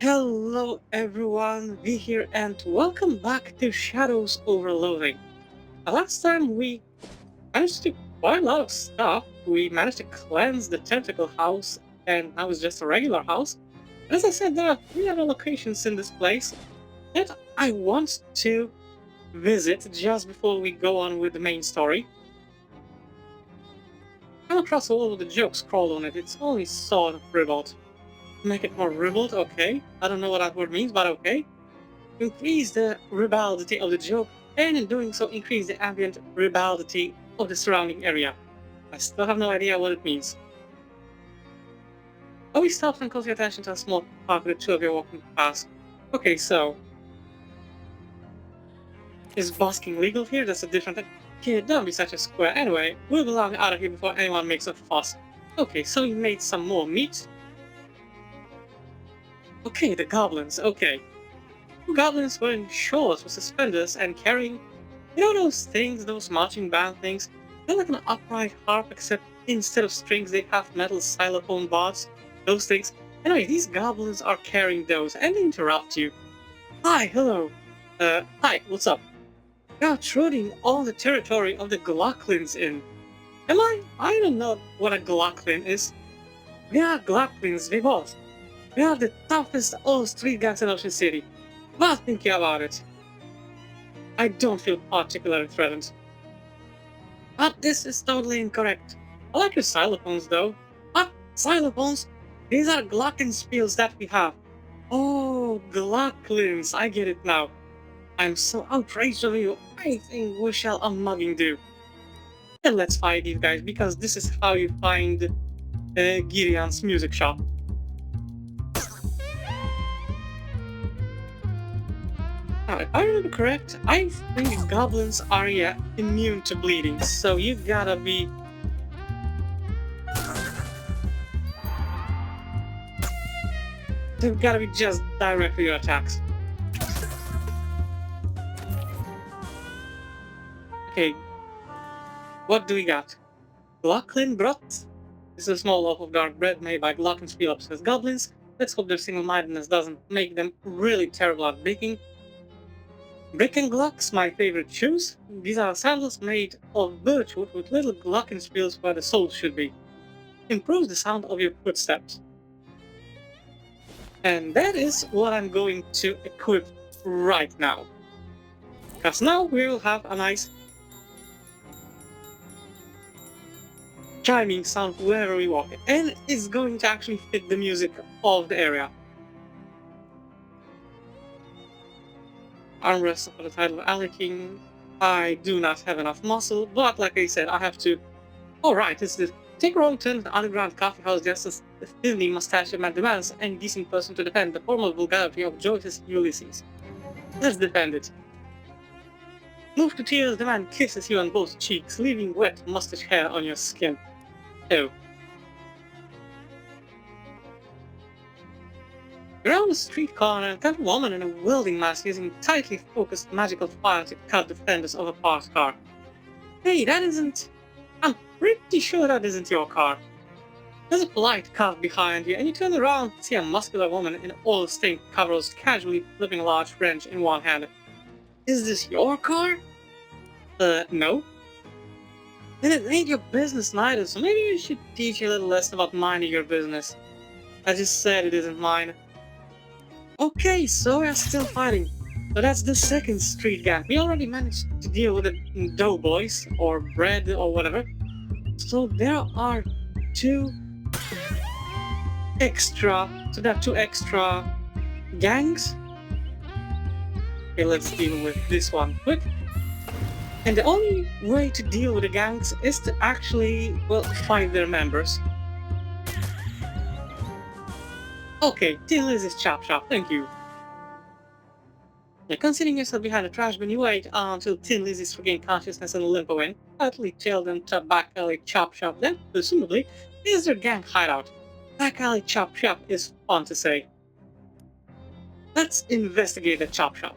Hello everyone, we here and welcome back to Shadows Over Loathing. Last time we managed to do quite a lot of stuff. We managed to cleanse the tentacle house and now it's just a regular house. As I said, there are three other locations in this place that I want to visit just before we go on with the main story. Come across all of the jokes scrawled on it, it's only sort of ribald. Make it more ribald, okay. I don't know what that word means, but okay. Increase the ribaldity of the joke, and in doing so, increase the ambient ribaldity of the surrounding area. I still have no idea what it means. Oh, we stopped and close your attention to a small park with the two of you walking past. Okay, so is busking legal here? That's a different thing. Kid, don't be such a square. Anyway, we'll belong out of here before anyone makes a fuss. Okay, so you made some more meat. Okay, the goblins. Okay, two goblins wearing shorts with suspenders and carrying, those things, those marching band things? They're like an upright harp, except instead of strings, they have metal xylophone bars. Those things. Anyway, these goblins are carrying those, and they interrupt you. Hi, hello. Hi, what's up? You're intruding on the territory of the Glocklins Inn. Am I? I don't know what a Glocklin is. We are Glocklins, we both. We are the toughest old street gangs in Ocean City. But thinking about it, I don't feel particularly threatened. But this is totally incorrect. I like your xylophones though. What? Xylophones? These are glockenspiels that we have. Oh, glocklins, I get it now. I'm so outraged of you. I think we shall a mugging do. And let's fight these guys because this is how you find Gideon's music shop. Now, if I remember correct, I think goblins are immune to bleeding, so you gotta be. They've gotta be just direct with your attacks. Okay, what do we got? Glocklin Brot? This is a small loaf of dark bread made by Glockenspiel obsessed goblins. Let's hope their single-mindedness doesn't make them really terrible at baking. Glocks, my favorite shoes. These are sandals made of birchwood with little glockenspiels where the soles should be. Improves the sound of your footsteps. And that is what I'm going to equip right now. Because now we will have a nice chiming sound wherever we walk, and it's going to actually fit the music of the area. Armrest for the title of Alley King. I do not have enough muscle, but like I said, I have to. Alright, it's the take a wrong turn at the underground coffee house just as the thinly mustached man demands any decent person to defend the formal vulgarity of Joyce's Ulysses. Let's defend it. Moved to tears, the man kisses you on both cheeks, leaving wet mustache hair on your skin. Oh. Around a street corner, a cut woman in a welding mask using tightly focused magical fire to cut the fenders of a parked car. Hey, that isn't. I'm pretty sure that isn't your car. There's a polite cough behind you, and you turn around to see a muscular woman in oil-stained coveralls casually flipping a large wrench in one hand. Is this your car? No. Then it ain't your business neither, so maybe you should teach you a little lesson about minding your business. I just said it isn't mine. Okay, so we're still fighting. So that's the second street gang. We already managed to deal with the doughboys, or bread, or whatever. So there are two extra gangs. Okay, let's deal with this one quick. And the only way to deal with the gangs is to actually, well, fight their members. Okay, Tin Lizzie's Chop Shop, thank you. Yeah, considering yourself behind the trash bin, you wait until Tin Lizzie's regain consciousness and limp away. Quietly tail them to Back Alley Chop Shop, then, presumably, is their gang hideout. Back Alley Chop Shop is fun to say. Let's investigate the Chop Shop.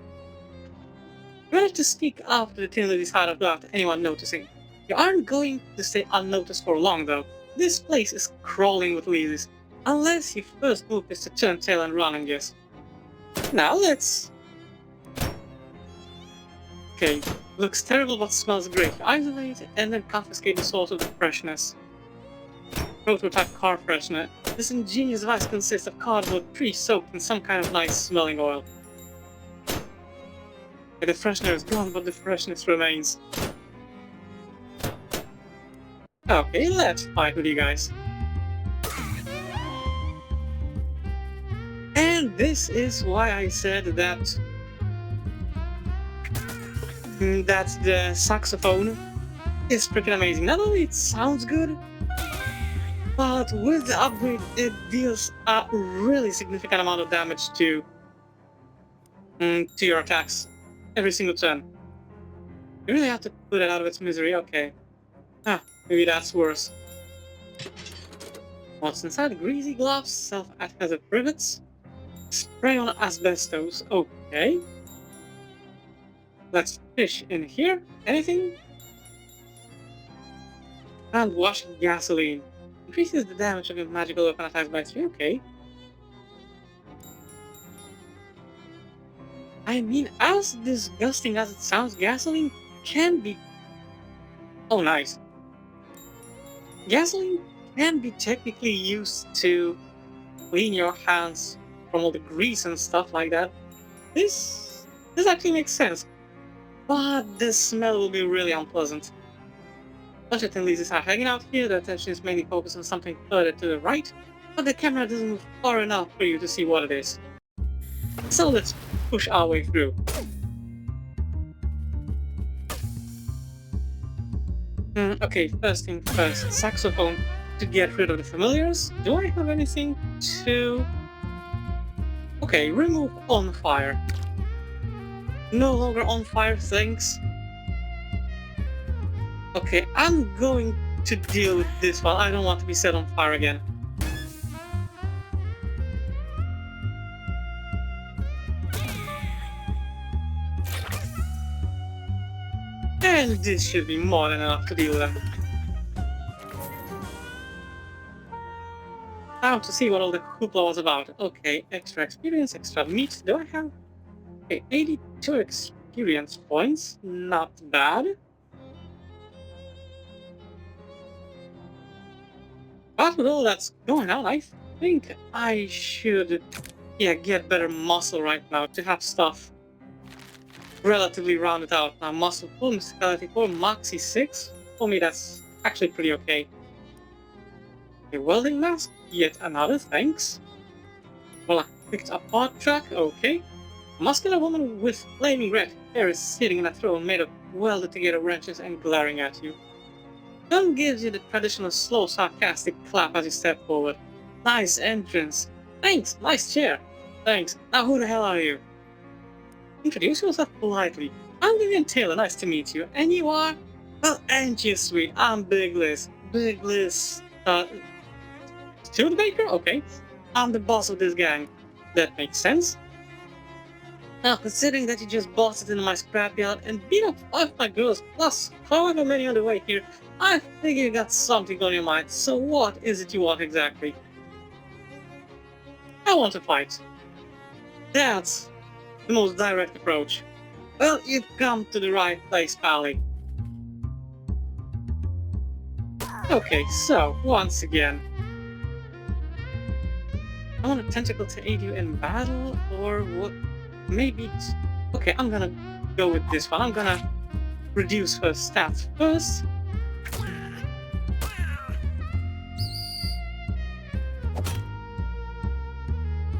You manage to sneak after the Tin Lizzie's hideout without anyone noticing. You aren't going to stay unnoticed for long, though. This place is crawling with Lizzies. Unless your first move is to turn tail and run, I guess. Now let's... Okay, looks terrible but smells great. Isolate and then confiscate the source of the freshness. Prototype car freshener. This ingenious device consists of cardboard pre-soaked in some kind of nice smelling oil. Okay, the freshener is gone, but the freshness remains. Okay, let's fight with you guys. And this is why I said that the saxophone is freaking amazing. Not only it sounds good, but with the upgrade it deals a really significant amount of damage to your attacks every single turn. You really have to put it out of its misery. Okay. Maybe that's worse. What's inside? Greasy gloves, self-adhesive rivets, spray on asbestos. Okay. Let's fish in here. Anything? And wash gasoline. Increases the damage of your magical weapon attacks by 3. Okay. I mean, as disgusting as it sounds, gasoline can be... Oh, nice. Gasoline can be technically used to clean your hands from all the grease and stuff like that. This actually makes sense. But the smell will be really unpleasant. Bunch of tin lizards are hanging out here. The attention is mainly focused on something further to the right, but the camera doesn't move far enough for you to see what it is. So let's push our way through. Okay, first thing first, saxophone to get rid of the familiars. Do I have anything to... Okay, remove on fire. No longer on fire, thanks. Okay, I'm going to deal with this one. I don't want to be set on fire again. And this should be more than enough to deal with them. Now to see what all the hoopla was about. Okay, extra experience, extra meat. Do I have... Okay, 82 experience points. Not bad. But with all that's going on, I think I should... get better muscle right now to have stuff relatively rounded out. Now, muscle 4, musicality 4, moxie 6. For me, that's actually pretty okay. A welding mask, yet another, thanks. Well, I picked a pod track, okay. A muscular woman with flaming red hair is sitting in a throne made of welded together wrenches and glaring at you. Gun gives you the traditional slow, sarcastic clap as you step forward. Nice entrance. Thanks, nice chair. Thanks. Now who the hell are you? Introduce yourself politely. I'm Vivian Taylor, nice to meet you. And you are? Well, ain't you sweet? I'm Big Liz. Big Liz. Studebaker? Okay. I'm the boss of this gang. That makes sense. Now, considering that you just busted into my scrapyard and beat up 5 of my girls, plus however many on the way here, I figure you got something on your mind. So what is it you want exactly? I want to fight. That's the most direct approach. Well, you've come to the right place, pally. Okay, so, once again. I want a tentacle to aid you in battle, or what? Maybe... Okay, I'm gonna go with this one. I'm gonna reduce her stats first.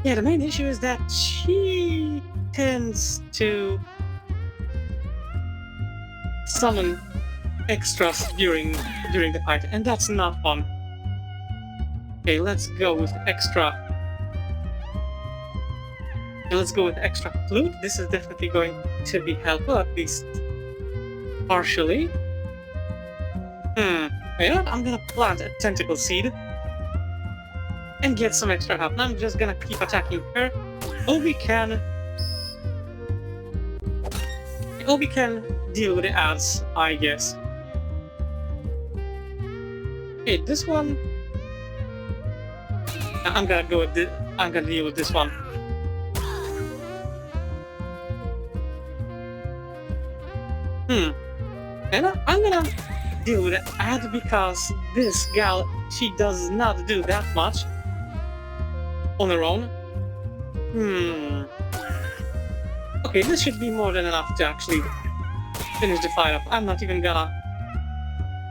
Yeah, the main issue is that she tends to summon extras during the fight, and that's not fun. Okay, let's go with extra. Let's go with extra flute. This is definitely going to be helpful, at least partially. You know what? I'm gonna plant a tentacle seed and get some extra help. And I'm just gonna keep attacking her. Obi can deal with the ads, I guess. Okay, this one. I'm gonna deal with this one. Hmm. And I'm gonna deal with the ad because this gal, she does not do that much on her own. Hmm. Okay, this should be more than enough to actually finish the fight up. I'm not even gonna.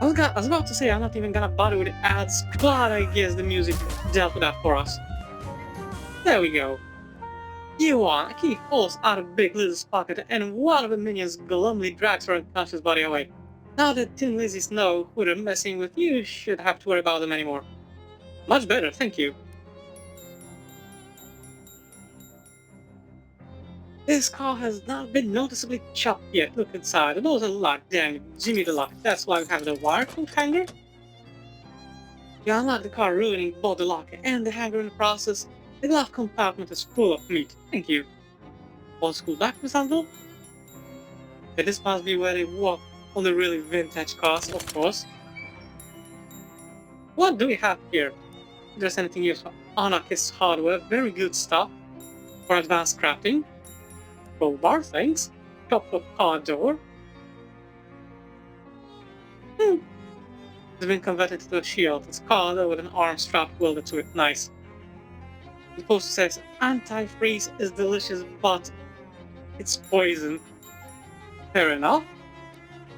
I was about to say I'm not even gonna bother with the ads, but I guess the music dealt with that for us. There we go. Yuan, a key falls out of Big Liz's pocket, and one of the minions glumly drags her unconscious body away. Now that Tin Lizzies know who they're messing with, you should have to worry about them anymore. Much better, thank you. This car has not been noticeably chopped yet. Look inside. The doors are locked. Damn, Jimmy the lock. That's why we have the wire coat hanger. You unlock the car, ruining both the lock and the hanger in the process. The glove compartment is full of meat. Thank you. Old school doctor's handle? Okay, this must be where they walk on the really vintage cars, of course. What do we have here? If there's anything used for anarchist hardware, very good stuff. For advanced crafting. Crowbar, thanks. Top of car door. It's been converted to a shield. It's called with an arm strap welded to it. Nice. The poster says anti-freeze is delicious, but it's poison. Fair enough.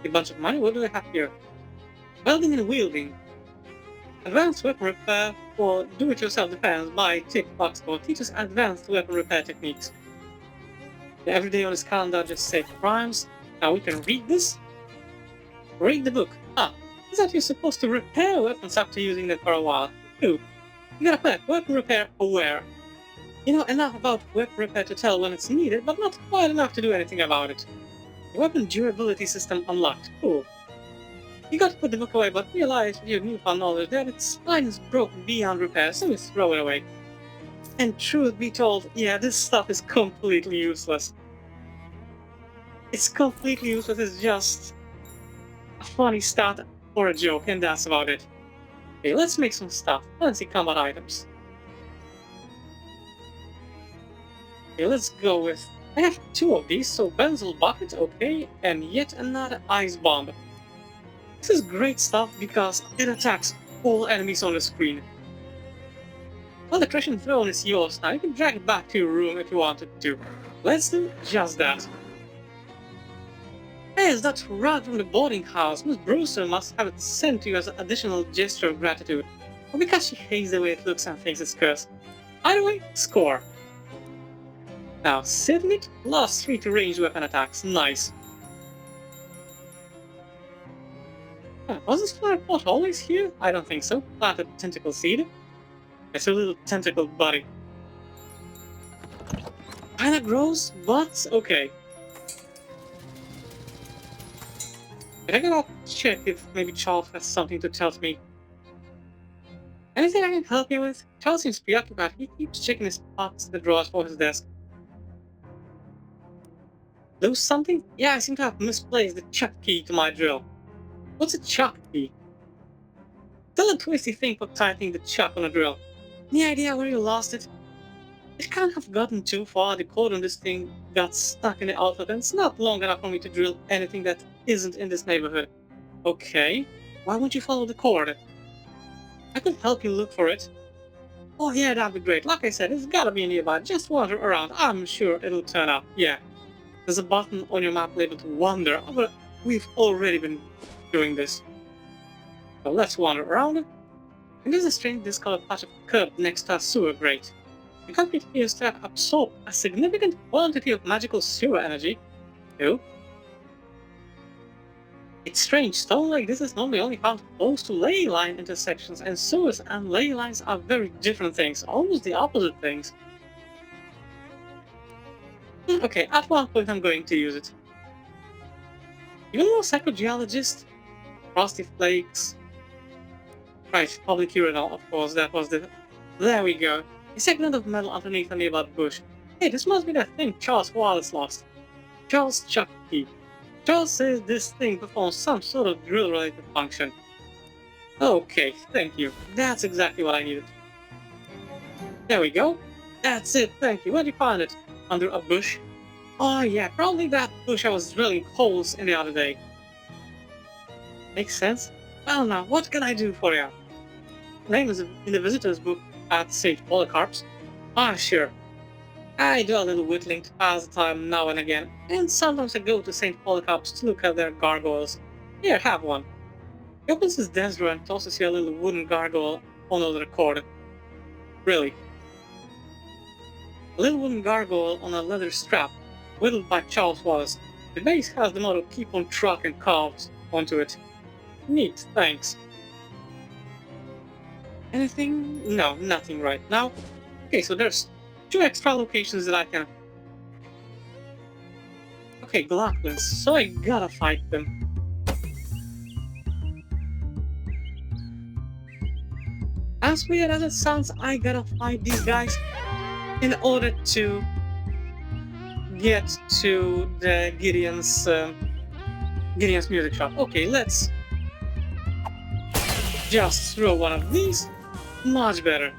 A bunch of money. What do we have here? Welding and wielding. Advanced weapon repair for do-it-yourself defense by Tick Boxboard teaches advanced weapon repair techniques. Every day on this calendar just say crimes. Now we can read this. Read the book. Ah, is that you're supposed to repair weapons after using them for a while? Ooh. You got a pack. Weapon repair aware. You know enough about weapon repair to tell when it's needed, but not quite enough to do anything about it. The weapon durability system unlocked. Cool. You got to put the book away, but realize with your newfound knowledge that its spine is broken beyond repair, so you throw it away. And truth be told, yeah, this stuff is completely useless. It's completely useless, it's just a funny stat or a joke, and that's about it. Okay, let's make some stuff. Fancy combat items. Okay, let's go with... I have two of these, so Benzel Bucket, okay, and yet another Ice Bomb. This is great stuff because it attacks all enemies on the screen. Well, the Crushing Throne is yours now. You can drag it back to your room if you wanted to. Let's do just that. Hey, is that rug from the boarding house? Miss Brewster must have it sent to you as an additional gesture of gratitude. Or because she hates the way it looks and thinks it's cursed. Either way, score. Now, sitting it, +3 to ranged weapon attacks. Nice. Was this flower pot always here? I don't think so. Planted tentacle seed. It's a little tentacle buddy. Kinda gross, but okay. I gotta check if maybe Charles has something to tell me. Anything I can help you with? Charles seems preoccupied. He keeps checking his pockets and the drawers for his desk. Lose something? Yeah, I seem to have misplaced the chuck key to my drill. What's a chuck key? Still a twisty thing for tightening the chuck on a drill. Any idea where you lost it? It can't have gotten too far. The code on this thing got stuck in the outlet, and it's not long enough for me to drill anything that isn't in this neighborhood. Okay, why won't you follow the cord? I could help you look for it. Oh yeah, that'd be great. Like I said, it's gotta be nearby. Just wander around. I'm sure it'll turn up. Yeah. There's a button on your map labeled Wander, but we've already been doing this. So let's wander around. And there's a strange discolored patch of curb next to a sewer grate. The concrete appears to have absorbed a significant quantity of magical sewer energy. Ew. It's strange, stone like this is normally only found close to ley line intersections, and sewers and ley lines are very different things, almost the opposite things. Okay, at one point I'm going to use it. Even more psychogeologist, frosty flakes. Right, public urinal, of course, that was the... There we go. A segment of metal underneath a nearby bush. Hey, this must be that thing Charles Wallace lost. Charles Chuck Key. Charles says this thing performs some sort of drill-related function. Okay, thank you. That's exactly what I needed. There we go. That's it, thank you. Where'd you find it? Under a bush? Oh yeah, probably that bush I was drilling holes in the other day. Makes sense. Well now, what can I do for you? Name is in the visitor's book at St. Polycarp's. Ah, sure. I do a little whittling to pass the time now and again, and sometimes I go to St. Polycarp's to look at their gargoyles. Here, have one. He opens his desk drawer and tosses you a little wooden gargoyle on the cord. Really. A little wooden gargoyle on a leather strap, whittled by Charles Wallace. The base has the motto "Keep on Trucking" carved onto it. Neat, thanks. Anything? No, nothing right now. Okay, so there's 2 extra locations that I can... Okay, Glocklins, so I gotta fight them. As weird as it sounds, I gotta fight these guys in order to get to the Gideon's music shop. Okay, let's just throw one of these. Much better.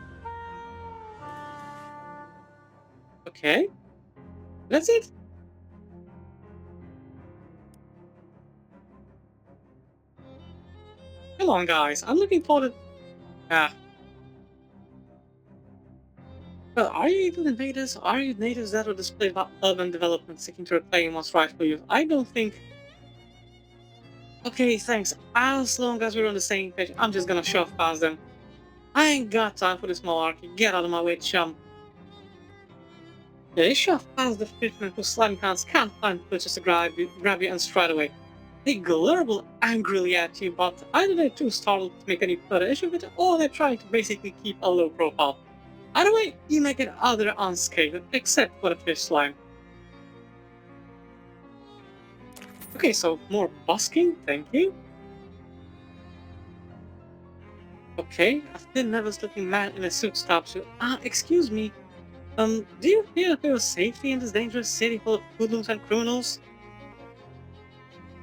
Okay, that's it. Come on, guys. I'm looking for the... Well, are you even invaders? Are you natives that will display about urban development seeking to reclaim what's rightful you? I don't think... Okay, thanks. As long as we're on the same page, I'm just gonna shove past them. I ain't got time for this malarkey. Get out of my way, chum. Yeah, they shove past the fishermen whose slimy hands can't find places to grab you and stride away. They glurble angrily at you, but either they're too startled to make any further issue of it, or they're trying to basically keep a low profile. Either way, you make it other unscathed, except for the fish slime. Okay, so more busking, thank you. Okay, a thin, nervous-looking man in a suit stops you. Excuse me. Do you feel a bit of safety in this dangerous city full of hoodlums and criminals?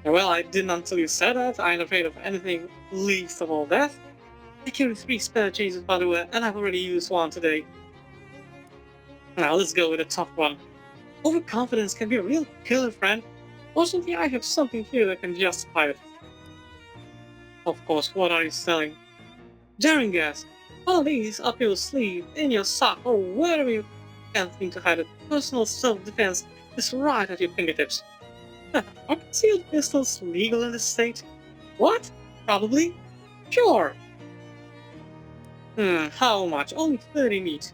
Well, I didn't until you said that. I ain't afraid of anything, least of all death. I carry 3 spare chases, by the way, and I've already used one today. Now, let's go with a tough one. Overconfidence can be a real killer, friend. Fortunately, I have something here that can justify it. Of course, what are you selling? Daring gas. All these up your sleeve, in your sock, or wherever you can think to hide it. Personal self-defense is right at your fingertips. Are concealed pistols legal in this state? What? Probably? Sure. How much? Only 30 meat.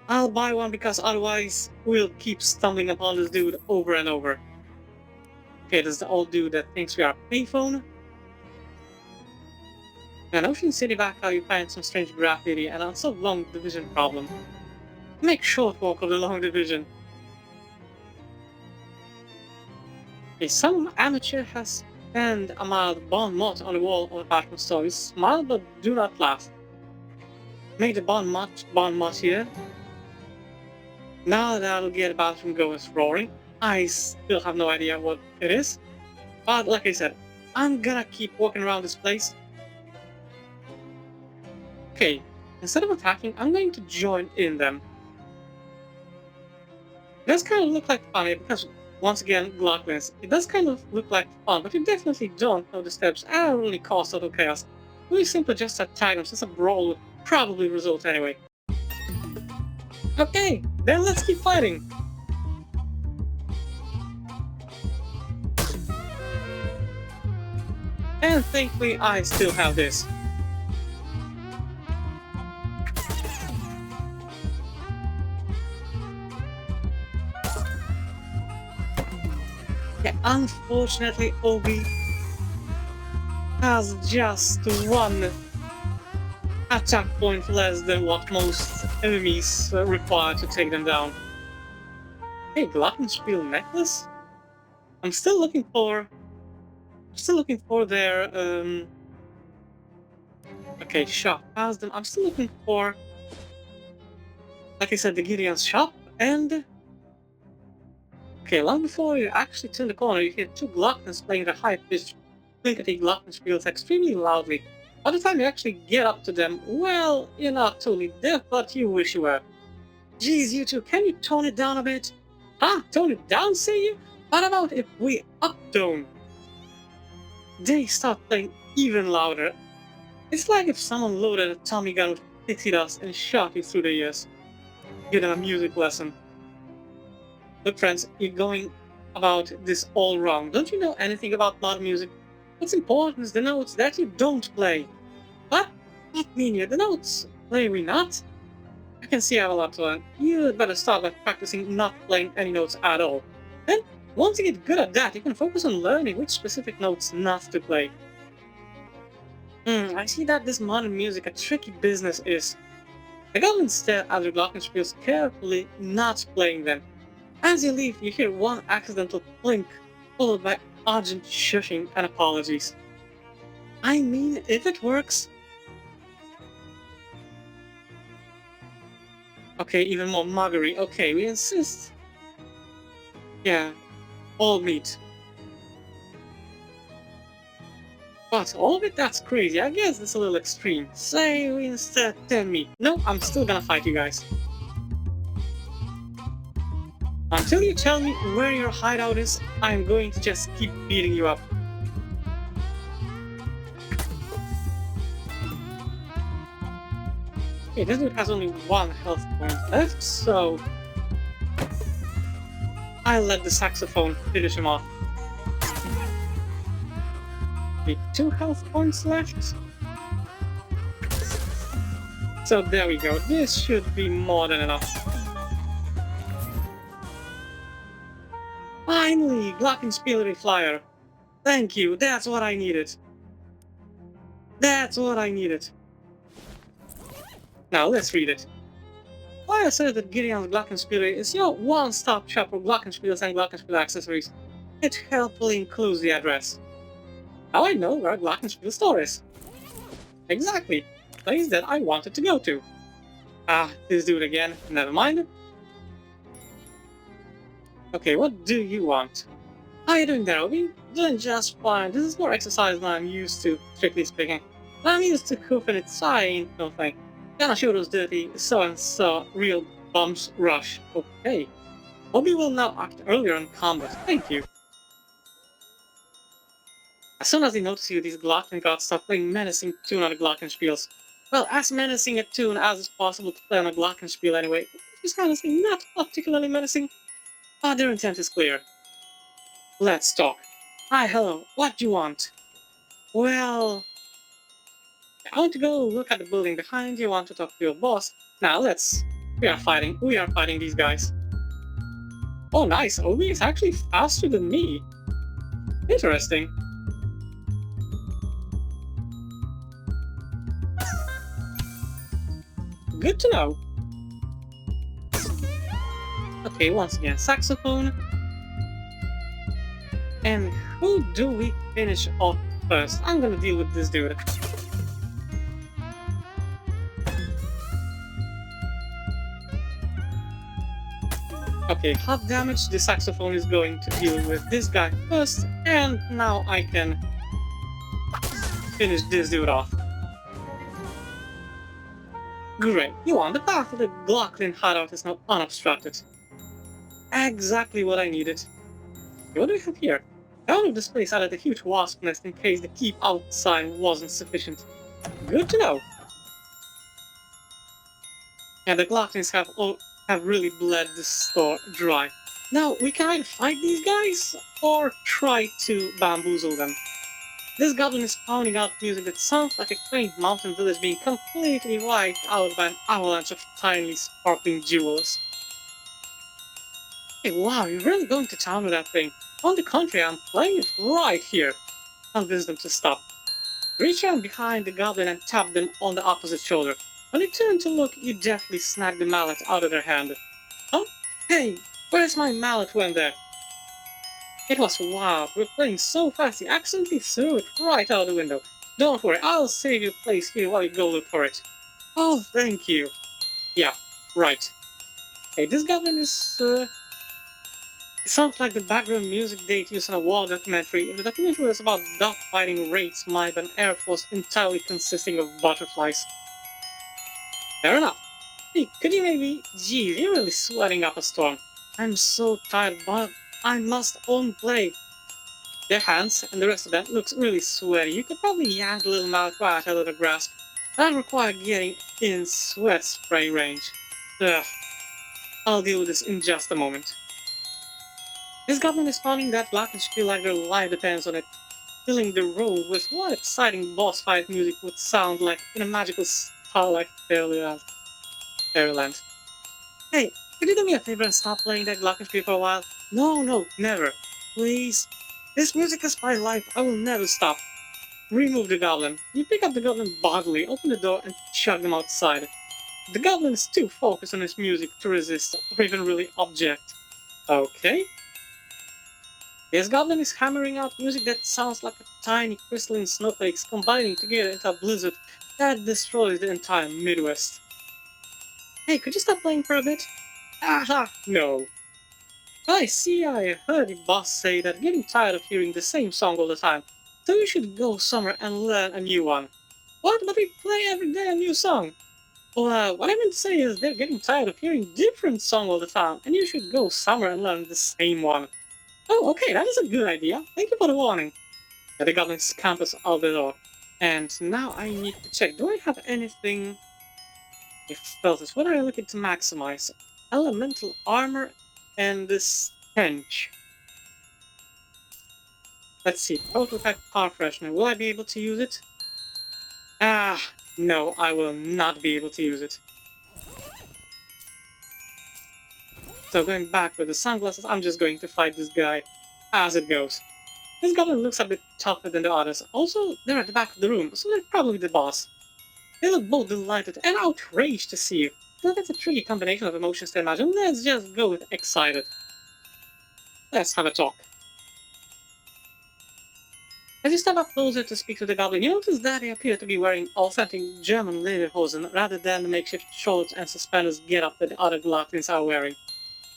I'll buy one because otherwise we'll keep stumbling upon this dude over and over. Okay, this is the old dude that thinks we are a payphone. In Ocean City Vaca, you find some strange graffiti and unsolved long division problem. Make short work of the long division. Okay, some amateur has penned a mild bon mot on the wall of a bathroom store. You smile but do not laugh. Make the bon mot here. Now that'll get the bathroom goers roaring. I still have no idea what it is. But like I said, I'm gonna keep walking around this place. Okay, instead of attacking, I'm going to join in them. It does kind of look like fun because, once again, Glocklins, it does kind of look like fun, but you definitely don't know the steps and really cause total chaos. We simply just attack them since a brawl would probably result anyway. Okay, then let's keep fighting. And thankfully I still have this. Yeah, unfortunately Obi has just one attack point less than what most enemies require to take them down. Hey, Glockenspiel necklace? I'm still looking for their okay, shop. Past them. I'm still looking for, like I said, the Gideon's shop, and okay, long before you actually turn the corner, you hear 2 Glockners playing the high-pitched clinkety Glockenspiels extremely loudly. By the time you actually get up to them, well, you're not totally deaf, but you wish you were. Geez, you two, can you tone it down a bit? Huh? Tone it down, say you? What about if we uptone? They start playing even louder. It's like if someone loaded a Tommy gun with pixie dust and shot you through the ears. Give them a music lesson. Look, friends, you're going about this all wrong. Don't you know anything about modern music? What's important is the notes that you don't play. What? What mean you? The notes play we not? I can see I have a lot to learn. You'd better start by practicing not playing any notes at all. Then, once you get good at that, you can focus on learning which specific notes not to play. I see that this modern music a tricky business is. I go instead at the glockenspiels carefully not playing them. As you leave, you hear one accidental blink, followed by urgent shushing and apologies. I mean, if it works. Okay, even more muggery. Okay, we insist. Yeah, all meat. But all of it, that's crazy. I guess it's a little extreme. Say we instead 10 meat. No, I'm still gonna fight you guys. Until you tell me where your hideout is, I'm going to just keep beating you up. Okay, this dude has only one health point left, so I'll let the saxophone finish him off. Okay, 2 health points left. So there we go, this should be more than enough. Finally, Glockenspielery Flyer. Thank you, that's what I needed. That's what I needed. Now let's read it. Flyer says that Gideon's Glockenspielery is your one-stop shop for Glockenspiels and Glockenspiel accessories. It helpfully includes the address. Now I know where a Glockenspiel store is. Exactly, the place that I wanted to go to. Ah, this dude again, never mind. Okay, what do you want? How are you doing there, Obi? Doing just fine. This is more exercise than I'm used to, strictly speaking. I'm used to hoofing it, so I ain't no thing. Gonna show those dirty so-and-so real bums rush. Okay. Obi will now act earlier in combat. Thank you. As soon as they notice you, these Glocken gods start playing menacing tune on the Glockenspiels. Well, as menacing a tune as is possible to play on a Glockenspiel anyway. Just honestly not particularly menacing, but their intent is clear. Let's talk. Hi, hello, what do you want? Well, I want to go look at the building behind you, I want to talk to your boss. Now we are fighting these guys. Oh nice, Obi is actually faster than me. Interesting. Good to know. Okay, once again, saxophone. And who do we finish off first? I'm gonna deal with this dude. Okay, half damage, the saxophone is going to deal with this guy first, and now I can finish this dude off. Great, you won. The path of the Glocklin hideout is now unobstructed. Exactly what I needed. Okay, what do we have here? Out of this place added a huge wasp nest in case the keep out sign wasn't sufficient. Good to know. Yeah, the Glocklins have really bled this store dry. Now, we can either fight these guys, or try to bamboozle them. This goblin is pounding out music that sounds like a quaint mountain village being completely wiped out by an avalanche of tiny sparkling jewels. Hey, wow, you're really going to town with that thing. On the contrary, I'm playing it right here. I'll visit them to stop. Reach around behind the goblin and tap them on the opposite shoulder. When they turn to look, you deftly snag the mallet out of their hand. Huh? Hey, where's my mallet went there? It was wild. We're playing so fast he accidentally threw it right out the window. Don't worry, I'll save you a place here while you go look for it. Oh, thank you. Yeah, right. Hey, this goblin is, It sounds like the background music they'd use in a war documentary. If the documentary was about dogfighting raids by an air force entirely consisting of butterflies. Fair enough. Hey, could you maybe... Geez, you're really sweating up a storm. I'm so tired, but I must own play. Their hands and the rest of them looks really sweaty. You could probably yank a little mouthwash out of the grasp. That require getting in sweat spray range. Ugh, I'll deal with this in just a moment. This goblin is spawning that blackish feel like their life depends on it, filling the room with what exciting boss fight music would sound like in a magical starlight fairyland. Hey, could you do me a favor and stop playing that glockenspiel for a while? No, no, never. Please. This music is my life. I will never stop. Remove the goblin. You pick up the goblin bodily, open the door, and chuck them outside. The goblin is too focused on his music to resist or even really object. Okay. This goblin is hammering out music that sounds like a tiny crystalline snowflakes combining together into a blizzard that destroys the entire Midwest. Hey, could you stop playing for a bit? Aha! No. I see, I heard the boss say that getting tired of hearing the same song all the time, so you should go somewhere and learn a new one. What? But we play every day a new song. Well, what I meant to say is they're getting tired of hearing different song all the time, and you should go somewhere and learn the same one. Oh, okay, that is a good idea. Thank you for the warning. The goblin scampers out the door. And now I need to check, do I have anything... If spells, what are you looking to maximize? Elemental armor and the stench. Let's see, total effect car freshener. Will I be able to use it? Ah, no, I will not be able to use it. So going back with the sunglasses, I'm just going to fight this guy as it goes. This goblin looks a bit tougher than the others. Also, they're at the back of the room, so they're probably the boss. They look both delighted and outraged to see you. So that's a tricky combination of emotions to imagine. Let's just go with excited. Let's have a talk. As you step up closer to speak to the goblin, you notice that they appear to be wearing authentic German lederhosen rather than the makeshift shorts and suspenders getup that the other goblins are wearing.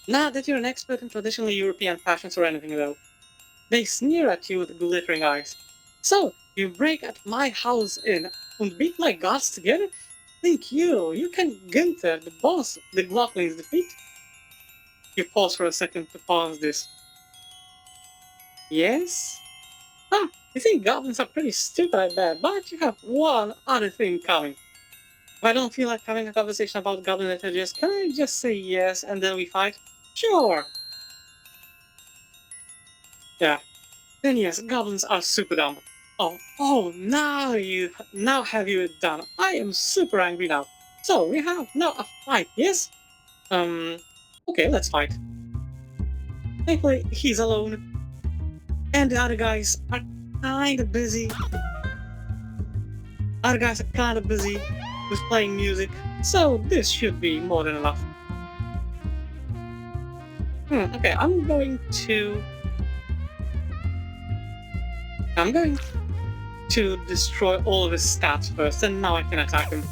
Not that you're an expert in traditional European fashions or anything though. They sneer at you with glittering eyes. So, you break at my house in and beat my gods together? Think you can Gunther, the boss, the Glocklings defeat? You pause for a second to pause this. Yes? Ah, you think goblins are pretty stupid, I bet, but you have one other thing coming. If I don't feel like having a conversation about goblin intelligence, can I just say yes and then we fight? Sure! Yeah. Then yes, goblins are super dumb. Oh, now have you it done. I am super angry now. So, we have now a fight, yes? Okay, let's fight. Thankfully, he's alone. And the other guys are kinda busy. Other guys are kinda busy with playing music, so this should be more than enough. Okay, I'm going to destroy all of his stats first, and now I can attack him.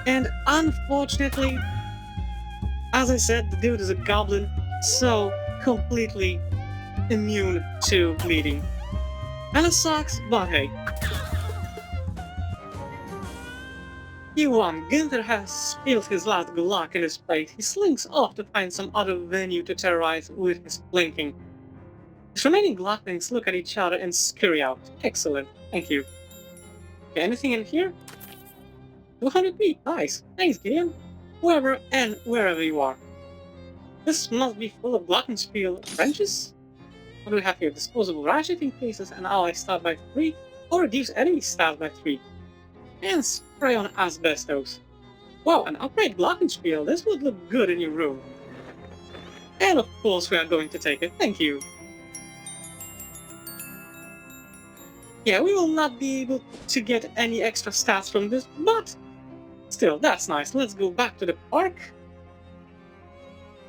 And unfortunately, as I said, the dude is a goblin, so completely immune to bleeding. And it sucks, but hey. You won. Gunther has spilled his last Glock in his plate. He slinks off to find some other venue to terrorize with his blinking. His remaining Glocklings look at each other and scurry out. Excellent. Thank you. Okay, anything in here? 200 feet. Nice. Thanks, Gideon. Whoever and wherever you are. This must be full of glockenspiel wrenches? What do we have here? Disposable ratchet increases an ally stat by 3 or reduce enemy stat by 3. And spray on asbestos. Wow, an upright glockenspiel. This would look good in your room. And of course we are going to take it. Thank you. Yeah, we will not be able to get any extra stats from this, but still, that's nice. Let's go back to the park.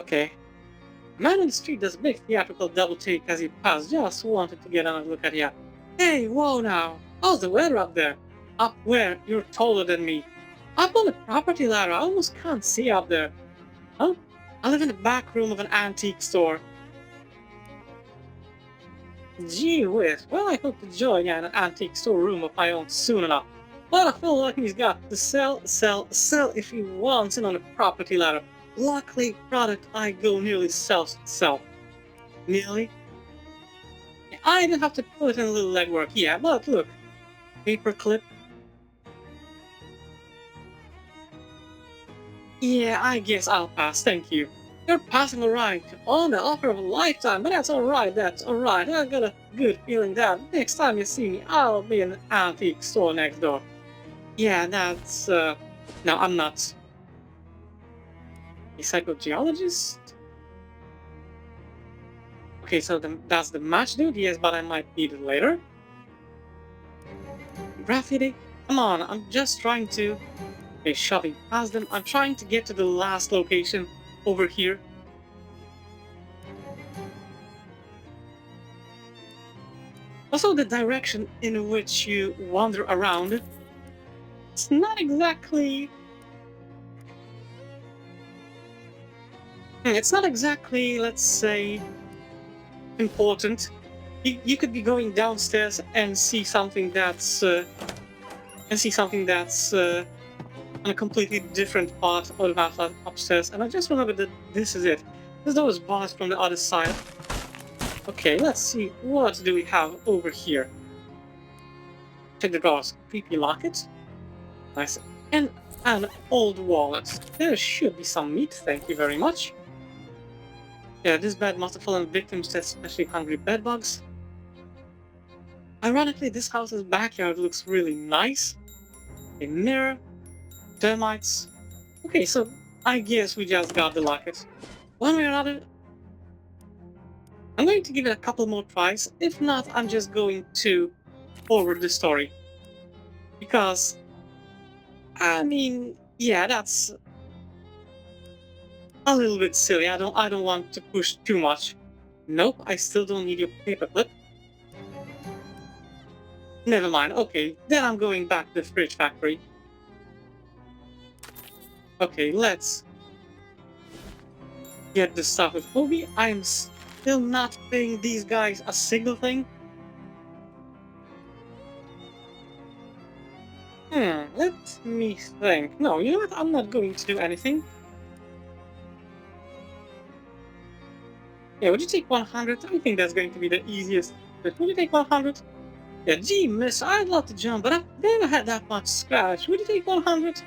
Okay. Man on the street does a big theatrical double take as he passed. Just wanted to get another look at you. Hey, whoa now. How's the weather up there? Up where? You're taller than me. Up on the property ladder. I almost can't see up there. Huh? I live in the back room of an antique store. Gee whiz. Well, I hope to join you in an antique store room of my own soon enough. But I feel like he's got to sell, sell, sell if he wants in on the property ladder. Luckily, product I go nearly sells itself. Nearly. I didn't have to put in a little legwork, yeah, but look. Paperclip. Yeah, I guess I'll pass, thank you. You're passing alright on the offer of a lifetime, but that's alright. I got a good feeling that next time you see me, I'll be in an antique store next door. Yeah, that's, no, I'm not a psychogeologist. Okay, so that's the match dude, yes, but I might need it later. Graffiti? Come on, I'm just trying to... Okay, shoving past them. I'm trying to get to the last location over here. Also, the direction in which you wander around, it's not exactly... It's not exactly, let's say, important. You could be going downstairs and see something that's... on a completely different part of the map upstairs, and I just remembered that this is it. There's those bars from the other side. Okay, let's see, what do we have over here? Check the drawers. Creepy locket. Nice. And an old wallet. There should be some meat, thank you very much. Yeah, this bed must have fallen victim to especially hungry bedbugs. Ironically, this house's backyard looks really nice. A mirror. Termites. Okay, so I guess we just got the locket. One way or another, I'm going to give it a couple more tries. If not, I'm just going to forward the story. Because, I mean, yeah, that's a little bit silly. I don't want to push too much. Nope, I still don't need your paperclip. Never mind. Okay, then I'm going back to the fridge factory. Okay, let's get this stuff with Obi. I'm still not paying these guys a single thing. Let me think. No, you know what? I'm not going to do anything. Yeah, would you take 100? I think that's going to be the easiest. But would you take 100? Yeah, gee, miss, I'd love to jump, but I've never had that much scratch. Would you take 100?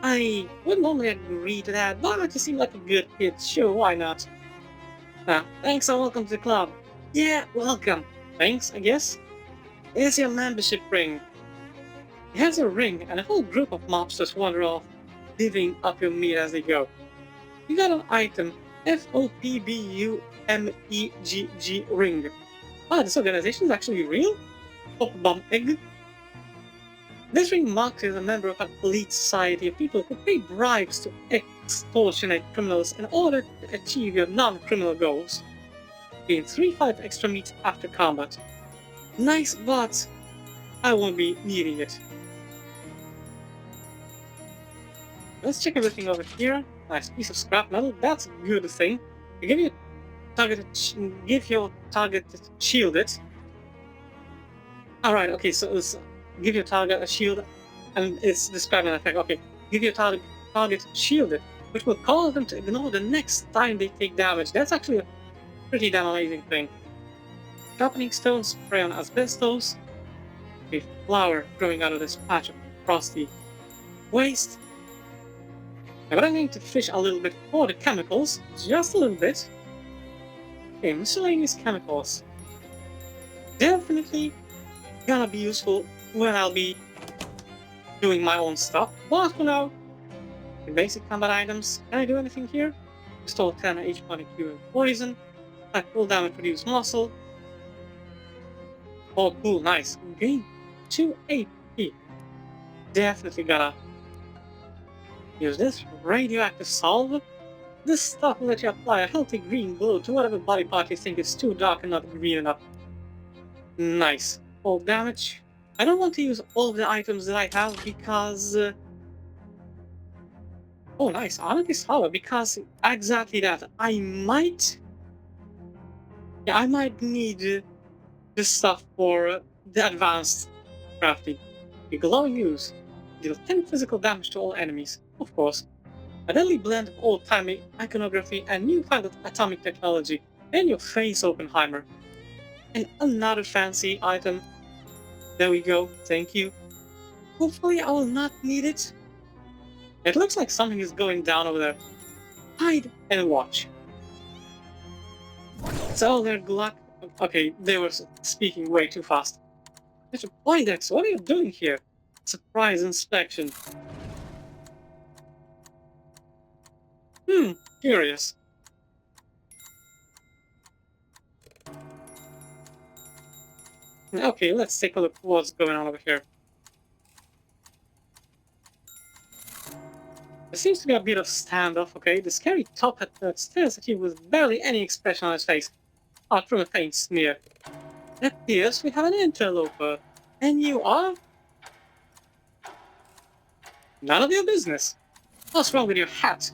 I would normally agree to that, but you seem like a good kid. Sure, why not? Thanks and welcome to the club. Yeah, welcome. Thanks, I guess. Here's your membership ring. It has a ring, and a whole group of mobsters wander off, divvying up your meat as they go. You got an item, FOPBUMEGG ring. Ah, this organization is actually real? Pop bomb egg? This ring marks you as a member of an elite society of people who pay bribes to extortionate criminals in order to achieve your non-criminal goals. Gain 3-5 extra meat after combat. Nice, but I won't be needing it. Let's check everything over here. Nice piece of scrap metal. That's a good thing. You give your target shielded. Alright, okay, so let's give your target a shield, and it's describing an effect. Okay, give your target shielded, which will cause them to ignore the next time they take damage. That's actually a pretty damn amazing thing. Sharpening stones, spray on asbestos. A flower growing out of this patch of frosty waste. Now, but I'm going to fish a little bit for the chemicals, just a little bit. Okay, miscellaneous chemicals. Definitely gonna be useful when I'll be doing my own stuff. But for now, the basic combat items. Can I do anything here? Restore 10 HP and poison. Attack full damage, reduce muscle. Oh, cool, nice. Gain 2 AP. Definitely gotta use this. Radioactive salve. This stuff will let you apply a healthy green glow to whatever body part you think is too dark and not green enough. Nice. Full damage. I don't want to use all of the items that I have because... Oh, nice. Anarchist Hollow, because exactly that. I might need this stuff for the advanced crafting. A glowing ooze. Deal 10 physical damage to all enemies. Of course. A deadly blend of old-timey iconography and newfangled atomic technology. In your face, Oppenheimer. And another fancy item. There we go, thank you. Hopefully I will not need it. It looks like something is going down over there. Hide and watch. So they're Glock. Okay, they were speaking way too fast. Mr. Poindexter, what are you doing here? Surprise inspection. Curious. Okay, let's take a look at what's going on over here. There seems to be a bit of standoff, okay? The scary top hat that stares at you with barely any expression on his face, apart from a faint sneer. It appears we have an interloper. And you are? None of your business. What's wrong with your hat?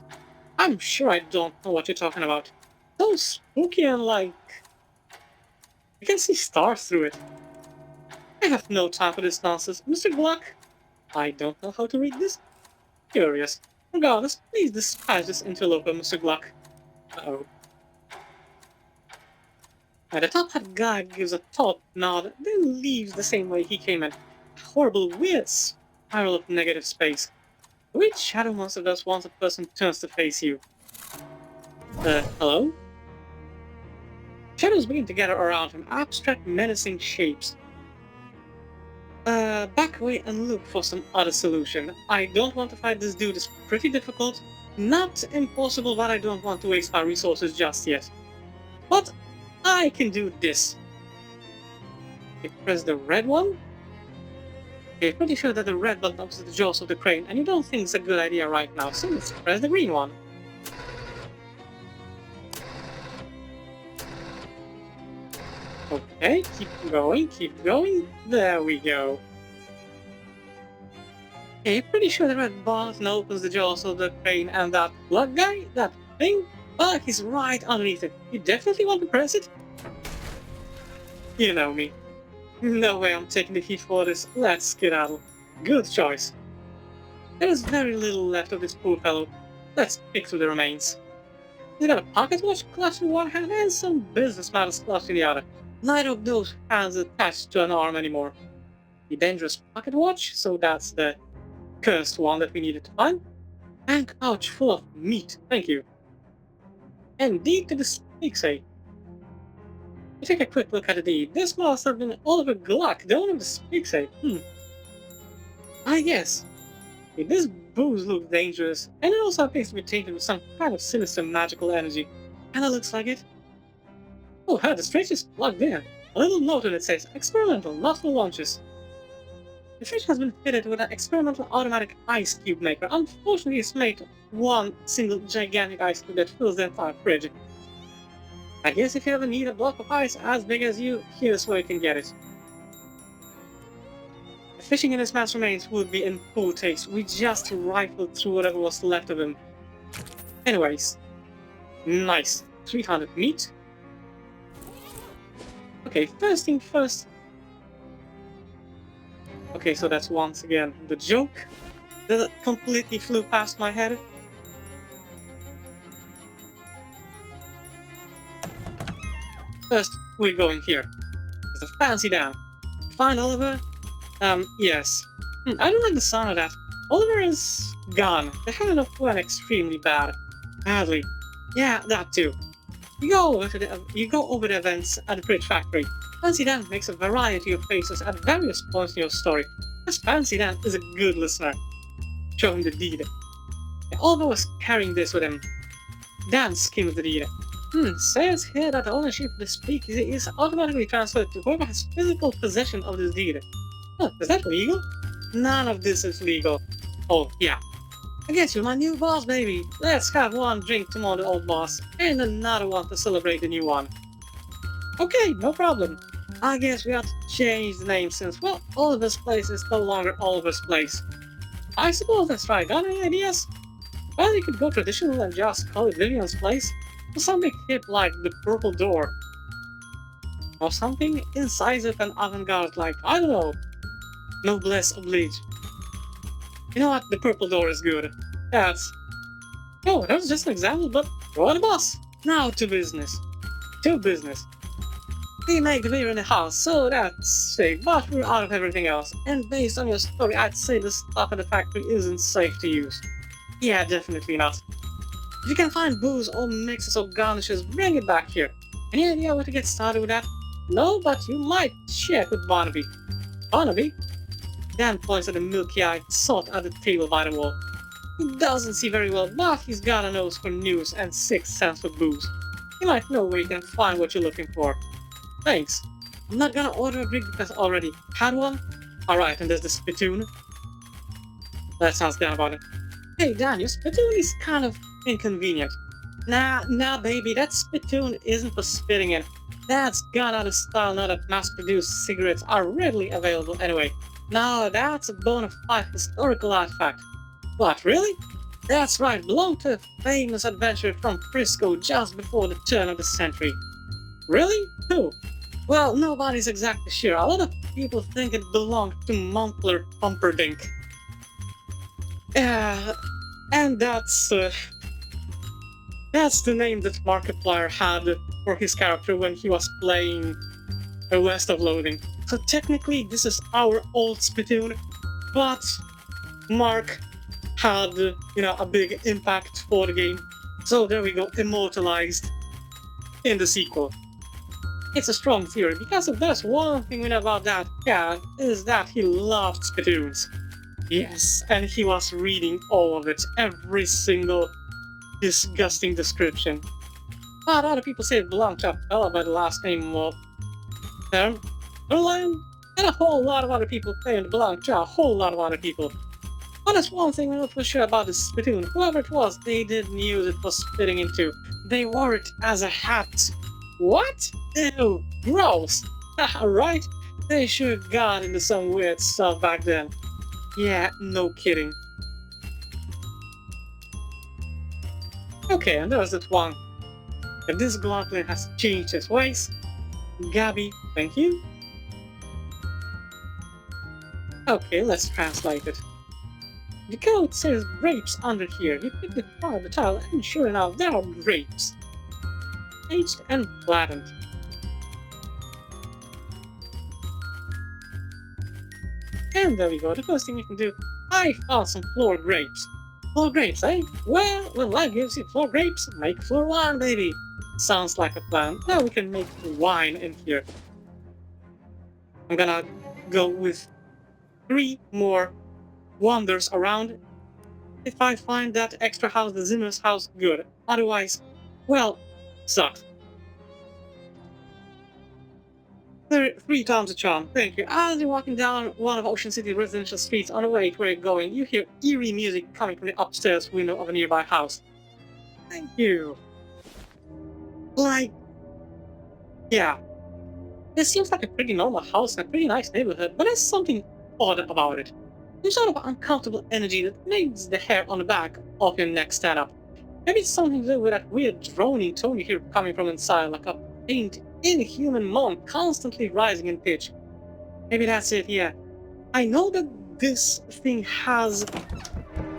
I'm sure I don't know what you're talking about. So spooky and like... You can see stars through it. I have no time for this nonsense, Mr. Gluck. I don't know how to read this. Curious. Regardless, please dispatch this interloper, Mr. Gluck. Uh-oh. And the top hat guy gives a taut nod, then leaves the same way he came in. A horrible, weird spiral of negative space. Which shadow monster does once a person turns to face you? Hello? Shadows begin to gather around him, abstract, menacing shapes. Back away and look for some other solution. I don't want to fight this dude, it's pretty difficult. Not impossible, but I don't want to waste my resources just yet. But I can do this. Okay, press the red one. Okay, pretty sure that the red button opens the jaws of the crane, and you don't think it's a good idea right now, so let's press the green one. Okay, keep going, there we go. Okay, pretty sure the red button opens the jaws of the crane, and that blood guy, that thing, he's right underneath it. You definitely want to press it? You know me. No way I'm taking the heat for this. Let's skedaddle. Good choice. There is very little left of this poor fellow. Let's pick through the remains. He's got a pocket watch clutched in one hand and some business matters clutched in the other. Neither of those hands attached to an arm anymore. The dangerous pocket watch, so that's the cursed one that we needed to find. Bank pouch full of meat, thank you. And deed to the speaksay. We take a quick look at the deed. This must have been Oliver Gluck, the owner of the speaksay. Ah yes. Okay, this booze looks dangerous, and it also appears to be tainted with some kind of sinister magical energy. And it looks like it. Oh, the fridge is plugged in. A little note on it says, experimental, not for launches. The fridge has been fitted with an experimental automatic ice cube maker. Unfortunately, it's made one single gigantic ice cube that fills the entire fridge. I guess if you ever need a block of ice as big as you, here's where you can get it. Fishing in this man's remains would be in poor taste. We just rifled through whatever was left of him. Anyways. Nice. 300 meat. Okay, first thing first. Okay, so that's once again the joke that completely flew past my head. First, we're going here. It's a fancy dam. Find Oliver? Yes. I don't like the sound of that. Oliver is gone. The hand of went extremely bad. Badly. Yeah, that too. You go over the events at the Bridge Factory. Fancy Dan makes a variety of faces at various points in your story. This Fancy Dan is a good listener. Show him the deed. Oliver was carrying this with him. Dan skimmed the deed. Says here that the ownership of the speakeasy is automatically transferred to whoever has physical possession of this deed. Huh, is that legal? None of this is legal. Oh, yeah. I guess you're my new boss, baby. Let's have one drink to mourn the old boss, and another one to celebrate the new one. Okay, no problem. I guess we have to change the name since, well, Oliver's Place is no longer Oliver's Place. I suppose that's right. Got any ideas? Well, you could go traditional and just call it Vivian's Place, or something hip like the Purple Door. Or something incisive and avant-garde like, I don't know. Noblesse oblige. You know what? The purple door is good. That's... Oh, that was just an example, but what a boss! Now to business. To business. We make the beer in the house, so that's safe, but we're out of everything else. And based on your story, I'd say the stuff at the factory isn't safe to use. Yeah, definitely not. If you can find booze or mixes or garnishes, bring it back here. Any idea where to get started with that? No, but you might check with Barnaby. Barnaby? Dan points at the milky-eyed sot at the table by the wall. He doesn't see very well, but he's got a nose for news and sixth sense for booze. He might know where you can find what you're looking for. Thanks. I'm not gonna order a drink because I already had one. Alright, and there's the spittoon. That sounds down about it. Hey Dan, your spittoon is kind of inconvenient. Nah baby, that spittoon isn't for spitting in. That's gone out of style now that mass-produced cigarettes are readily available anyway. Now that's a bona fide historical artifact. What, really? That's right, belonged to a famous adventurer from Frisco just before the turn of the century. Really? Who? Well, nobody's exactly sure. A lot of people think it belonged to Montclair Pumperdink. And that's the name that Markiplier had for his character when he was playing West of Loathing. So technically this is our old spittoon, but Mark had, a big impact for the game. So there we go, immortalized in the sequel. It's a strong theory, because if there's one thing we know about that guy, is that he loved spittoons. Yes, and he was reading all of it, every single disgusting description. But other people say it belonged to a fella by the last name of Erland, and a whole lot of other people claim it belonged to a whole lot of other people. But there's one thing we know for sure about the spittoon. Whoever it was, they didn't use it for spitting into. They wore it as a hat. What? Ew, gross. Right? They sure got into some weird stuff back then. Yeah, no kidding. Okay, and there's that one. If this glutton has changed his ways. Gabby, thank you. Okay, let's translate it. The code says grapes under here. You pick the part of the tile, and sure enough, there are grapes. Aged and flattened. And there we go, the first thing we can do, I found some floor grapes. Floor grapes, eh? Well, when life gives you floor grapes, make floor wine, baby. Sounds like a plan. Now we can make wine in here. I'm gonna go with 3 more wanders around. If I find that extra house, the Zimmer's house, good. Otherwise, well, sucks. 3 times a charm, thank you. As you're walking down one of Ocean City residential streets on the way to where you're going, you hear eerie music coming from the upstairs window of a nearby house. Thank you. Yeah. This seems like a pretty normal house and a pretty nice neighborhood, but there's something odd about it. There's sort of uncomfortable energy that makes the hair on the back of your neck stand up. Maybe it's something to do with that weird droning tone you hear coming from inside, like a faint, inhuman moan constantly rising in pitch. Maybe that's it, yeah. I know that this thing has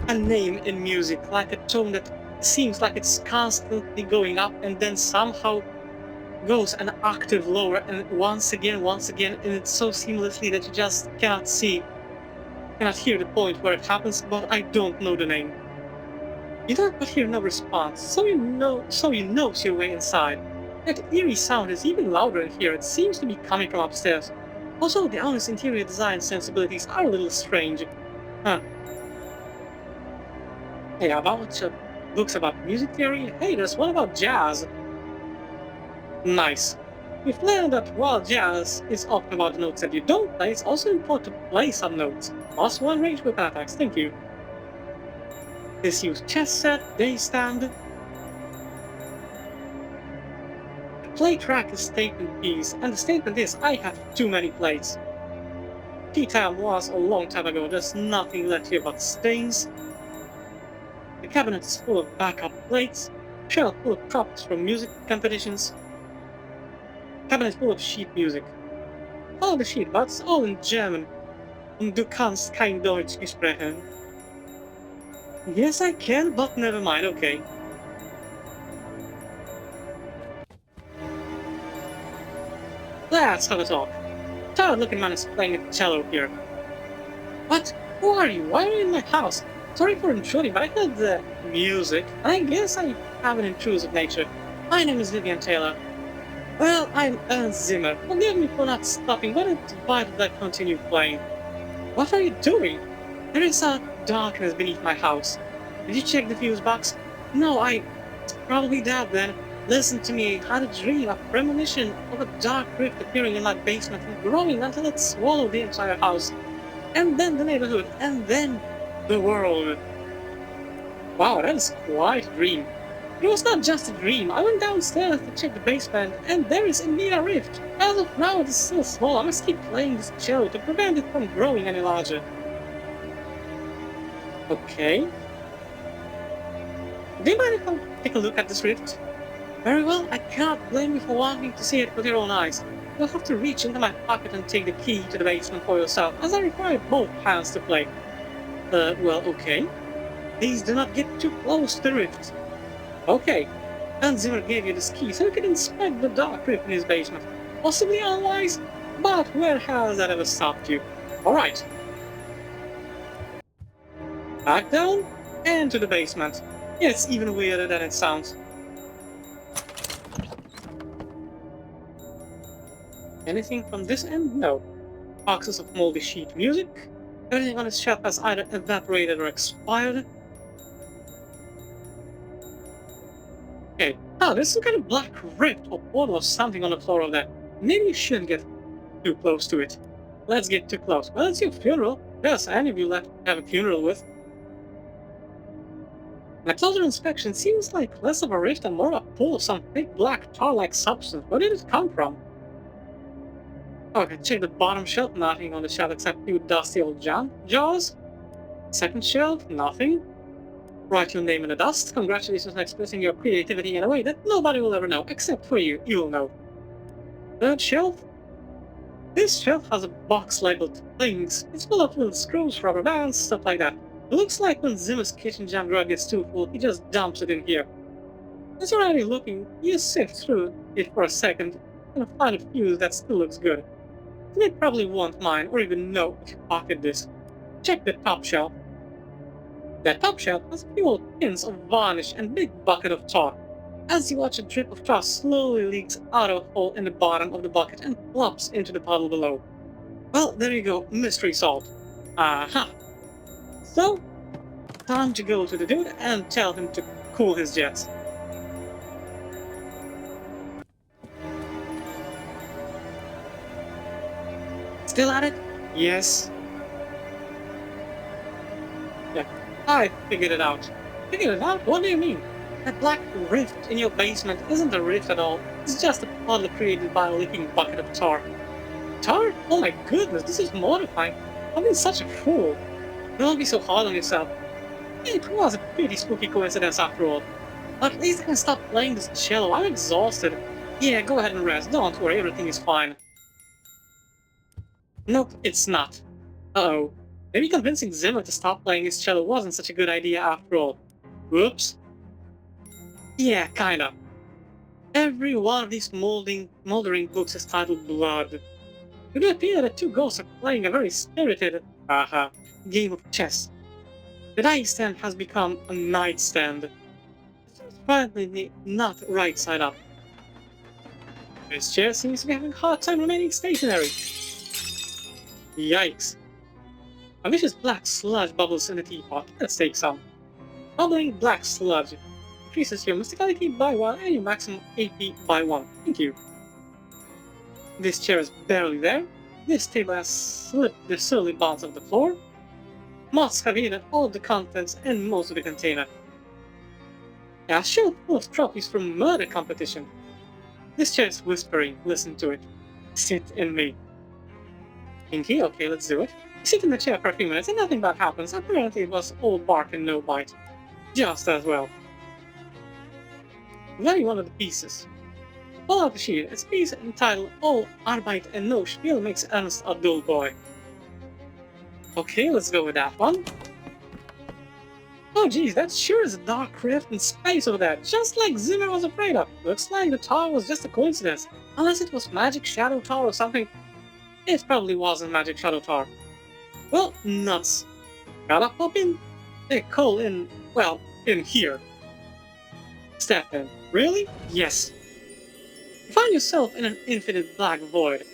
a name in music, like a tone that seems like it's constantly going up and then somehow goes an octave lower and once again, and it's so seamlessly that you just cannot hear the point where it happens, but I don't know the name. You don't but hear no response, so you nose your way inside. That eerie sound is even louder in here. It seems to be coming from upstairs. Also, the owner's interior design sensibilities are a little strange. Huh. Hey, about books about music theory? Hey, there's one about jazz. Nice. We've learned that while jazz is often about the notes that you don't play, it's also important to play some notes. Plus 1 range with attacks, thank you. Disused chess set, day stand. The play track is statement piece, and the statement is, I have too many plates. Tea time was a long time ago, there's nothing left here but stains. The cabinet is full of backup plates, shelf full of props from music competitions. Cabinet full of sheet music. Follow the sheet, but it's all in German. Du kannst kein Deutsch sprechen. Yes, I can, but never mind, okay. Let's have a talk. Tired-looking man is playing a cello here. What? Who are you? Why are you in my house? Sorry for intruding, but I heard the music. I guess I have an intrusive nature. My name is Vivian Taylor. Well, I'm Ernst Zimmer. Forgive me for not stopping, but why did I continue playing? What are you doing? There is a darkness beneath my house. Did you check the fuse box? No, It's probably that then. Listen to me, I had a dream, a premonition of a dark rift appearing in my basement and growing until it swallowed the entire house. And then the neighborhood, and then the world. Wow, that is quite a dream. It was not just a dream. I went downstairs to check the basement, and there is indeed a rift. As of now, it is still small. I must keep playing this cello to prevent it from growing any larger. Okay. Do you mind if I take a look at this rift? Very well, I cannot blame you for wanting to see it with your own eyes. You'll have to reach into my pocket and take the key to the basement for yourself, as I require both hands to play. Well, okay. Please do not get too close to the rift. Okay. Hans Zimmer gave you this key so you can inspect the dark rift in his basement. Possibly unwise, but where has that ever stopped you? Alright. Back down, and to the basement. It's even weirder than it sounds. Anything from this end? No. Boxes of moldy sheet music. Everything on his shelf has either evaporated or expired. Okay. Oh, there's some kind of black rift or portal or something on the floor of that. Maybe you shouldn't get too close to it. Let's get too close. Well, it's your funeral. There's any of you left to have a funeral with. A closer inspection seems like less of a rift and more of a pool of some thick black tar-like substance. Where did it come from? Okay, check the bottom shelf. Nothing on the shelf except two dusty old jars. Second shelf, nothing. Write your name in the dust. Congratulations on expressing your creativity in a way that nobody will ever know, except for you. You'll know. Third shelf. This shelf has a box labeled things. It's full of little screws, rubber bands, stuff like that. It looks like when Zimmer's kitchen jam drawer gets too full, he just dumps it in here. As you're already looking, you sift through it for a second and find a fuse that still looks good. They probably won't mind or even know if you pocket this. Check the top shelf. That top shelf has a few old pins of varnish and a big bucket of tar. As you watch, a drip of tar slowly leaks out of a hole in the bottom of the bucket and plops into the puddle below. Well, there you go, mystery solved. Aha! So, time to go to the dude and tell him to cool his jets. Still at it? Yes. Yeah, I figured it out. Figured it out? What do you mean? That black rift in your basement isn't a rift at all. It's just a puddle created by a leaking bucket of tar. Tar? Oh my goodness, this is mortifying. I've been such a fool. Don't be so hard on yourself. It was a pretty spooky coincidence after all. But at least I can stop playing this cello. I'm exhausted. Yeah, go ahead and rest. Don't worry, everything is fine. Nope, it's not. Uh-oh. Maybe convincing Zimmer to stop playing his cello wasn't such a good idea after all. Whoops. Yeah, kinda. Every one of these moldering books is titled Blood. It would appear that two ghosts are playing a very spirited, game of chess. The nightstand has become a nightstand. It's apparently not right side up. This chair seems to be having a hard time remaining stationary. Yikes. A vicious black sludge bubbles in the teapot. Let's take some. Bubbling black sludge increases your mysticality by 1 and your maximum AP by 1. Thank you. This chair is barely there. This table has slipped the silly bounce of the floor. Moths have eaten all of the contents and most of the container. A shelf full of trophies from murder competition. This chair is whispering. Listen to it. Sit in me. Pinky, okay, let's do it. You sit in the chair for a few minutes and nothing bad happens. Apparently it was all bark and no bite. Just as well. Very one of the pieces. Pull out the sheet. It's a piece entitled All Arbeit and No Spiel makes Ernst a dull boy. Okay, let's go with that one. Oh geez, that sure is a dark rift in space over there, just like Zimmer was afraid of. Looks like the tower was just a coincidence. Unless it was Magic Shadow Tower or something. It probably wasn't Magic Shadow Tower. Well, nuts. Gotta pop in. They call in, well, in here. Step in. Really? Yes. You find yourself in an infinite black void.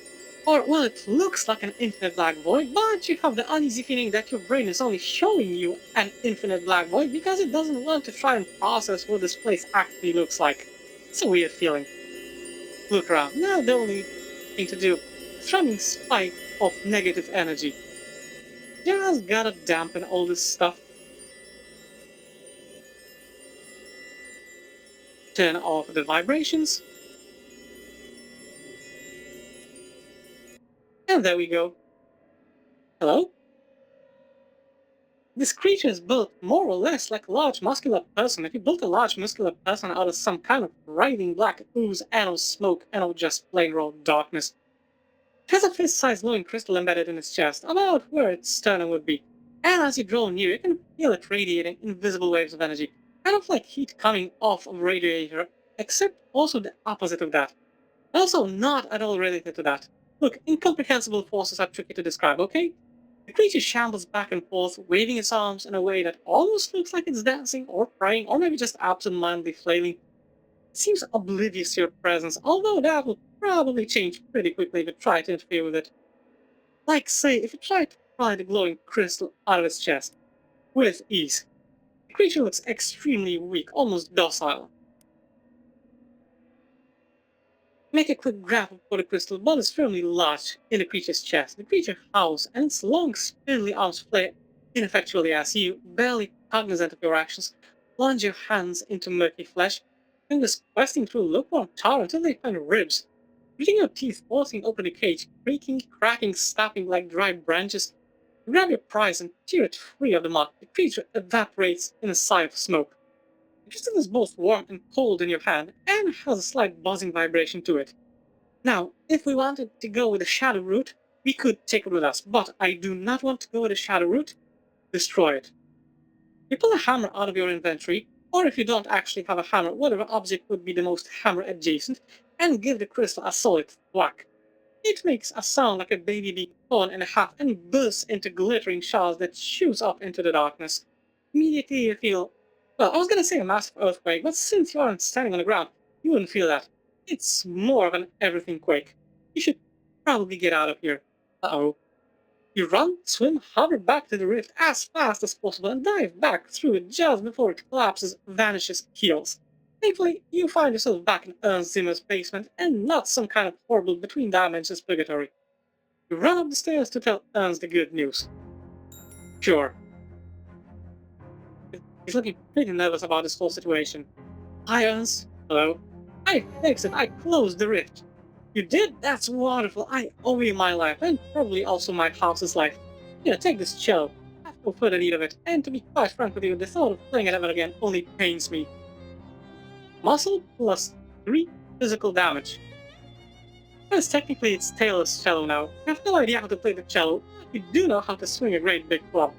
Or, well, it looks like an infinite black void, but you have the uneasy feeling that your brain is only showing you an infinite black void because it doesn't want to try and process what this place actually looks like. It's a weird feeling. Look around. Now the only thing to do, a thrumming spike of negative energy. Just gotta dampen all this stuff. Turn off the vibrations. And there we go. Hello? This creature is built more or less like a large muscular person. If you built a large muscular person out of some kind of writhing black ooze and of smoke and of just plain raw darkness. It has a fist-sized glowing crystal embedded in its chest, about where its sternum would be. And as you draw near, you can feel it radiating invisible waves of energy, kind of like heat coming off of a radiator, except also the opposite of that. Also not at all related to that. Look, incomprehensible forces are tricky to describe, okay? The creature shambles back and forth, waving its arms in a way that almost looks like it's dancing or praying or maybe just absent-mindedly flailing. It seems oblivious to your presence, although that will probably change pretty quickly if you try to interfere with it. Like, say, if you try to pry the glowing crystal out of its chest, with ease. The creature looks extremely weak, almost docile. Make a quick grab for the crystal ball is firmly lodged in the creature's chest. The creature howls, and its long, spindly arms flare ineffectually as you, barely cognizant of your actions, plunge your hands into murky flesh, fingers questing through lukewarm tar until they find ribs. Gritting your teeth, forcing open the cage, creaking, cracking, snapping like dry branches, you grab your prize and tear it free of the mud. The creature evaporates in a sigh of smoke. The crystal is both warm and cold in your hand, and has a slight buzzing vibration to it. Now, if we wanted to go with the shadow route, we could take it with us, but I do not want to go with the shadow route. Destroy it. You pull a hammer out of your inventory, or if you don't actually have a hammer, whatever object would be the most hammer adjacent, and give the crystal a solid whack. It makes a sound like a baby being torn in half and bursts into glittering shards that shoots up into the darkness. Immediately you feel, well, I was gonna say a massive earthquake, but since you aren't standing on the ground, you wouldn't feel that. It's more of an everything quake. You should probably get out of here. Uh-oh. You run, swim, hover back to the rift as fast as possible and dive back through it just before it collapses, vanishes, heals. Thankfully, you find yourself back in Ernst Zimmer's basement and not some kind of horrible between dimensions purgatory. You run up the stairs to tell Ernst the good news. Sure. He's looking pretty nervous about this whole situation. Hi, Ernst. Hello. I fixed it. I closed the rift. You did? That's wonderful. I owe you my life, and probably also my house's life. Here, take this cello. I have no further need of it, and to be quite frank with you, the thought of playing it ever again only pains me. Muscle plus 3 physical damage. Yes, technically it's Taylor's cello now. I have no idea how to play the cello, but you do know how to swing a great big club.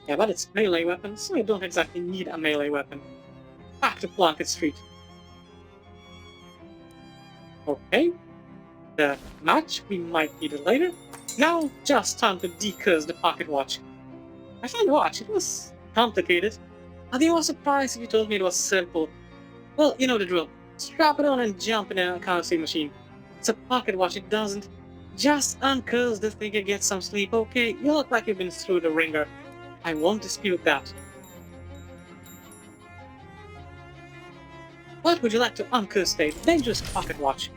Yeah, but it's melee weapon, so I don't exactly need a melee weapon. Back to Plunkett Street. Okay. The match, we might need it later. Now, just time to decurse the pocket watch. I found the watch, it was complicated. I'd be more surprised if you told me it was simple. Well, you know the drill. Strap it on and jump in a currency machine. It's a pocket watch, it doesn't. Just uncurse the thing and get some sleep, okay? You look like you've been through the ringer. I won't dispute that. What would you like to uncurse a dangerous pocket watch?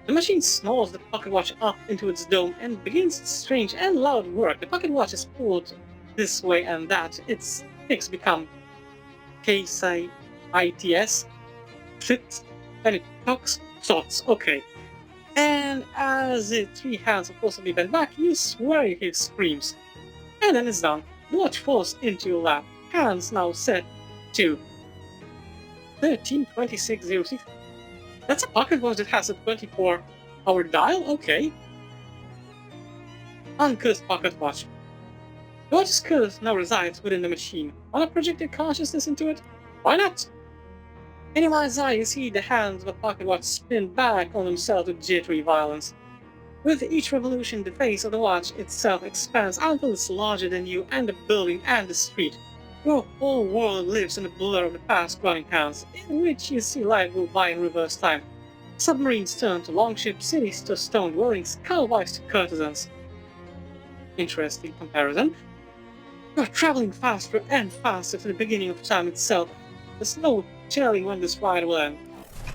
The machine snores the pocket watch up into its dome and begins its strange and loud work. The pocket watch is pulled this way and that. Its ticks become KSITS, fits, and it talks thoughts. Okay. And as its 3 hands are forcibly bent back, you swear you hear screams. And then it's done. The watch falls into your lap. Hands now set to 132606. That's a pocket watch that has a 24-hour dial? Okay. Uncursed pocket watch. The watch's curse now resides within the machine. Wanna project your consciousness into it? Why not? In your mind's eye, you see the hands of the pocket watch spin back on themselves with jittery violence. With each revolution, the face of the watch itself expands until it's larger than you and the building and the street. Your whole world lives in the blur of the fast-running hands, in which you see life go by in reverse time. Submarines turn to longships, cities to stone dwellings, cowboys to courtesans. Interesting comparison. You're traveling faster and faster to the beginning of time itself. There's no telling when this ride will end.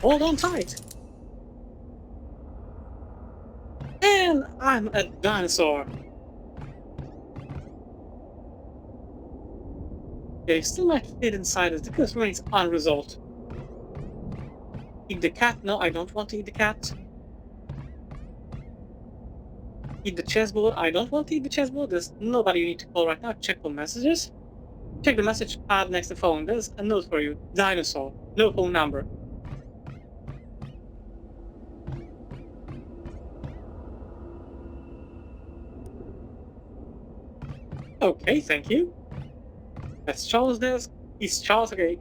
Hold on tight. And I'm a dinosaur. Okay, still might fit inside as the curse remains unresolved. Eat the cat? No, I don't want to eat the cat. Eat the chessboard? I don't want to eat the chessboard. There's nobody you need to call right now. Check for messages. Check the message pad next to the phone. There's a note for you. Dinosaur. No phone number. Okay, thank you. That's Charles' desk. He's Charles, okay.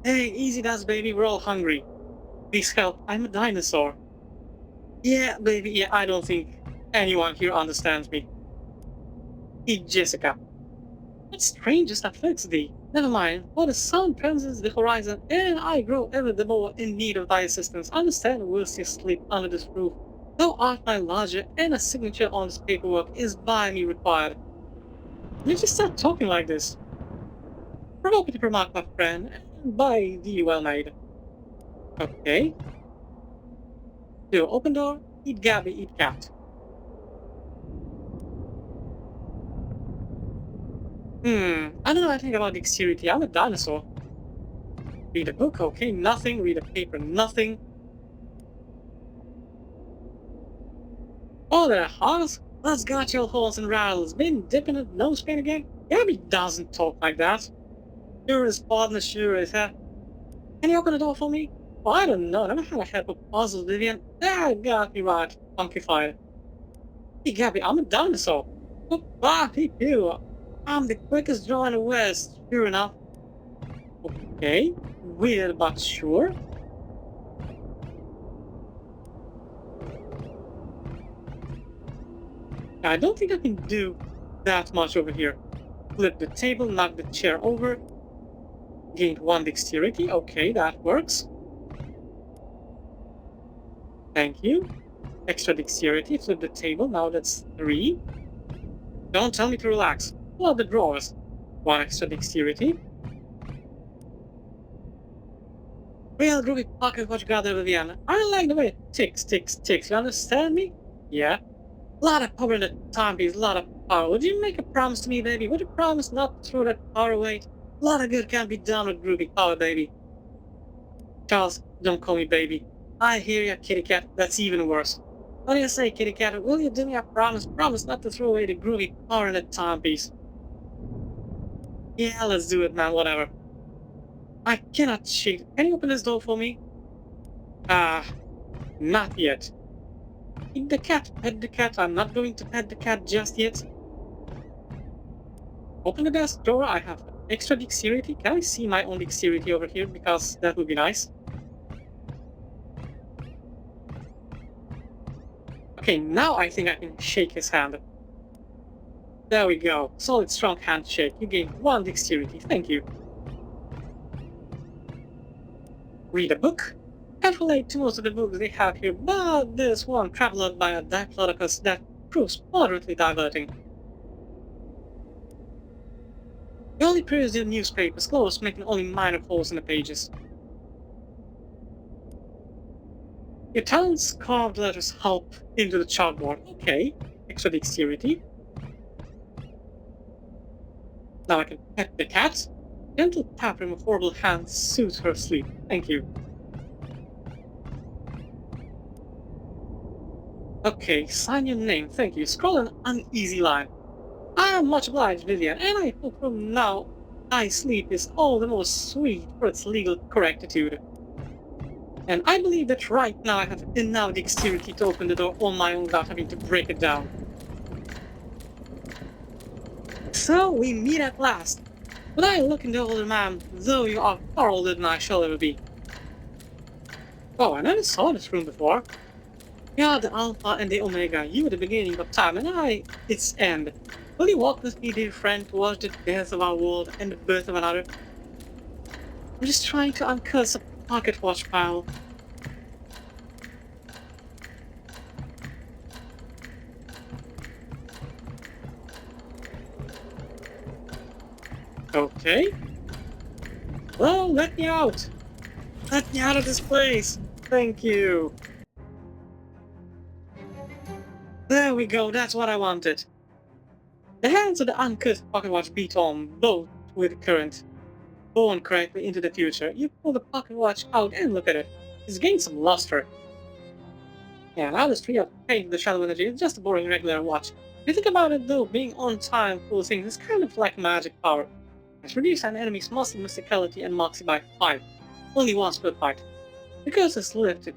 Hey, easy does, baby. We're all hungry. Please help. I'm a dinosaur. Yeah, baby. Yeah, I don't think anyone here understands me. Eat Jessica. What strangest afflicts thee? Never mind. For the sun transcends the horizon, and I grow ever the more in need of thy assistance. Understand whilst you sleep under this roof. Thou art my lodger, and a signature on this paperwork is by me required. You just start talking like this. Provocative remark, my friend, and by thee well made. Okay. Do open door, eat Gabby, eat cat. I don't know anything about dexterity. I'm a dinosaur. Read a book, okay, nothing. Read a paper, nothing. Oh, there, Hoss. Let's got your horns and rattles. Been dipping a nose pain again? Gabby doesn't talk like that. Sure is, partner, sure is, huh? Can you open the door for me? Oh, I don't know. Never had a help with puzzles, Vivian. Ah, got me right. Funkified. Hey, Gabby, I'm a dinosaur. Ah, peep you. I'm the quickest draw in the West. Sure enough. Okay. Weird, but sure. I don't think I can do that much over here. Flip the table, knock the chair over. Gained 1 dexterity. Okay, that works. Thank you. Extra dexterity. Flip the table. Now that's 3. Don't tell me to relax. Pull out the drawers. 1 extra dexterity. Real groovy pocket watch gather, Vivian. I like the way it ticks, ticks, ticks. You understand me? Yeah. Lot of power in the timepiece, lot of power. Would you make a promise to me, baby? Would you promise not to throw that power away? A lot of good can be done with groovy power, baby. Charles, don't call me baby. I hear ya, kitty cat. That's even worse. What do you say, kitty cat? Will you do me a promise? Promise not to throw away the groovy power in the timepiece. Yeah, let's do it, man. Whatever. I cannot cheat. Can you open this door for me? Not yet. Eat the cat, pet the cat. I'm not going to pet the cat just yet. Open the desk drawer. I have extra dexterity. Can I see my own dexterity over here? Because that would be nice. Okay, now I think I can shake his hand. There we go. Solid, strong handshake. You gain 1 dexterity. Thank you. Read a book. Can't relate to most of the books they have here, but there's one traveled by a diplodocus that proves moderately diverting. The only periodical newspapers closed, making only minor holes in the pages. Your talents carved letters help into the chalkboard. Okay, extra dexterity. Now I can pet the cat. Gentle tapping of horrible hands soothes her sleep. Thank you. Okay, sign your name, thank you. Scroll an uneasy line. I am much obliged, Vivian, and I hope from now thy sleep is all the more sweet for its legal correctitude. And I believe that right now I have enough dexterity to open the door on my own without having to break it down. So we meet at last. But I look in the older man, though you are far older than I shall ever be. Oh, I never saw this room before. You are the Alpha and the Omega. You are the beginning of time, and I, its end. Will you walk with me, dear friend, to watch the death of our world and the birth of another? I'm just trying to uncurse a pocket watch pile. Okay. Well, let me out. Let me out of this place. Thank you. There we go. That's what I wanted. The hands of the uncursed pocket watch beat on, both with current. Born correctly into the future, you pull the pocket watch out and look at it. It's gained some luster. Yeah, now this free of paint the shadow energy is just a boring regular watch. If you think about it though, being on time full things is kind of like magic power. It reduces an enemy's muscle mysticality and moxie by 5. Only once per fight. The curse is lifted.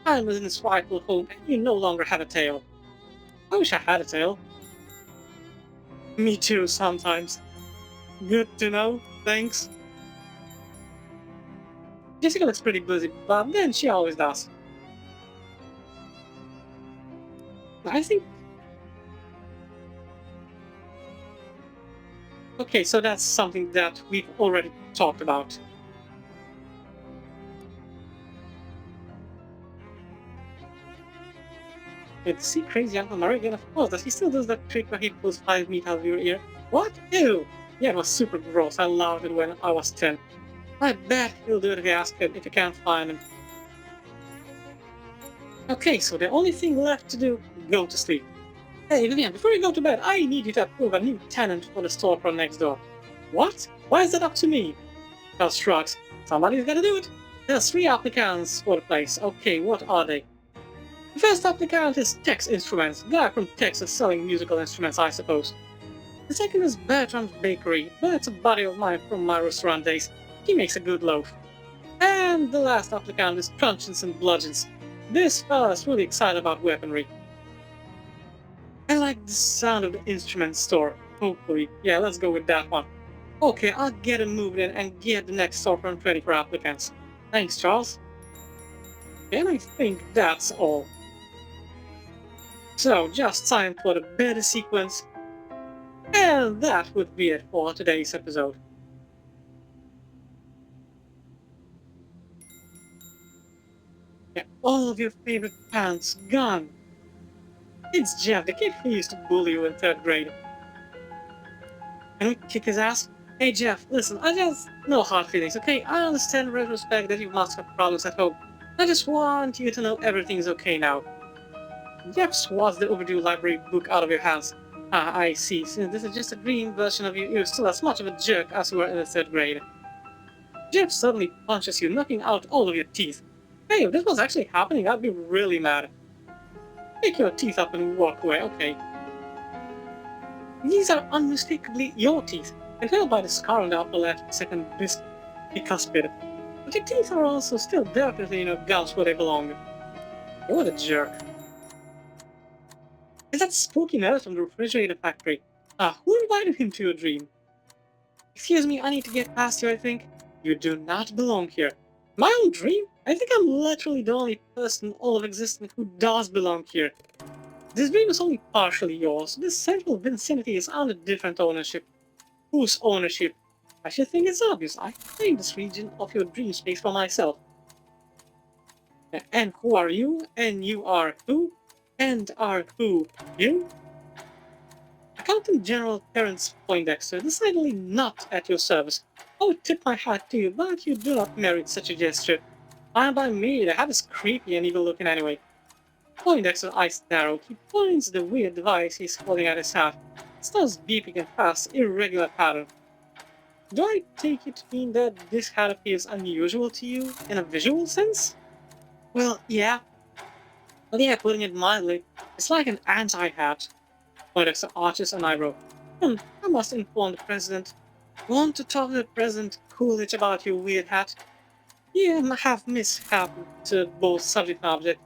Time is in its rightful home and you no longer have a tail. I wish I had a tail. Me too, sometimes. Good to know, thanks. Jessica looks pretty busy, but then she always does. I think... Okay, so that's something that we've already talked about. It's see crazy Uncle American, of course, does he still does that trick where he pulls 5 meat out of your ear? What? Ew! Yeah, it was super gross. I loved it when I was 10. I bet he'll do it if you ask him, if you can't find him. Okay, so the only thing left to do, go to sleep. Hey, Vivian, before you go to bed, I need you to approve a new tenant for the storefront next door. What? Why is that up to me? Charles shrugs. Somebody's gotta do it. There's 3 applicants for the place. Okay, what are they? The first applicant is Tex Instruments, guy from Texas selling musical instruments, I suppose. The second is Bertram's Bakery, that's a buddy of mine from my restaurant days. He makes a good loaf. And the last applicant is Truncheons and Bludgeons. This fella's really excited about weaponry. I like the sound of the instrument store. Hopefully. Yeah, let's go with that one. Okay, I'll get him moved in and get the next storefront ready for applicants. Thanks, Charles. And I think that's all. So, just time for the better sequence. And that would be it for today's episode. Yeah, all of your favorite pants gone. It's Jeff, the kid who used to bully you in 3rd grade. Can we kick his ass? Hey Jeff, listen, I just... No hard feelings, okay? I understand in retrospect that you must have problems at home. I just want you to know everything's okay now. Jeff swats the overdue library book out of your hands. Ah, I see. Since this is just a dream version of you, you're still as much of a jerk as you were in the 3rd grade. Jeff suddenly punches you, knocking out all of your teeth. Hey, if this was actually happening, I'd be really mad. Pick your teeth up and walk away, okay? These are unmistakably your teeth, and tell by the scar on the upper left second bicuspid. But your teeth are also still definitely in your gums where they belong. What a jerk. Is that spooky nurse from the refrigerator factory? Ah, who invited him to your dream? Excuse me, I need to get past you, I think. You do not belong here. My own dream? I think I'm literally the only person in all of existence who does belong here. This dream is only partially yours. This central vicinity is under different ownership. Whose ownership? I should think it's obvious. I claim this region of your dream space for myself. And who are you? And you are who? And are who? You? Accountant General Terence Poindexter, decidedly not at your service. I would tip my hat to you, but you do not merit such a gesture. Fine by me, the hat is creepy and evil looking anyway. Poindexter's eyes narrow. He points the weird device he's holding at his hat. It starts beeping in fast, irregular pattern. Do I take it to mean that this hat appears unusual to you in a visual sense? Well, yeah. Putting it mildly, it's like an anti-hat. Poindexter arches an eyebrow. I must inform the president. Want to talk to the President Coolidge about your weird hat? You have mishapped to both subject and object.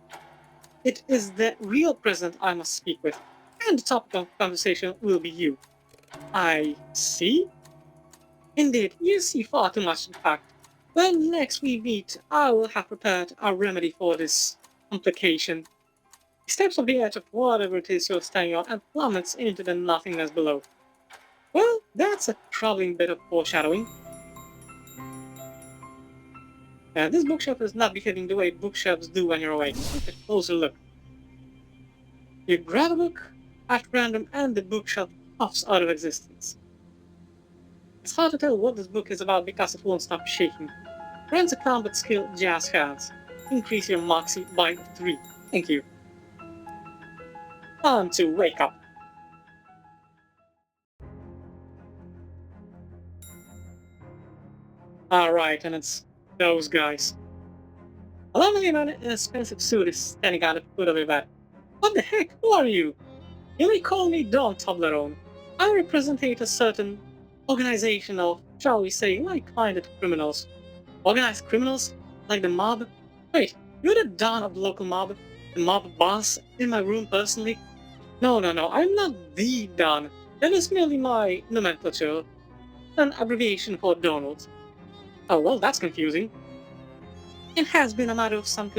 It is the real president I must speak with, and the topic of conversation will be you. I see. Indeed, you see far too much in fact. When next we meet, I will have prepared a remedy for this complication. He steps off the edge of whatever it is you're standing on and plummets into the nothingness below. Well, that's a troubling bit of foreshadowing. This bookshelf is not behaving the way bookshelves do when you're awake. Take a closer look. You grab a book at random and the bookshelf pops out of existence. It's hard to tell what this book is about because it won't stop shaking. Rents a combat skill Jazz hands. Increase your moxie by 3. Thank you. Time to wake up. Alright, and it's those guys. A lovely man in an expensive suit is standing at the foot of your bed. What the heck? Who are you? You may call me Don Toblerone. I represent a certain organization of, shall we say, like-minded criminals. Organized criminals? Like the mob? Wait, you're the Don of the local mob? The mob boss in my room personally? No, I'm not the Don. That is merely my nomenclature. An abbreviation for Donald. Oh, well, that's confusing. It has been a matter of some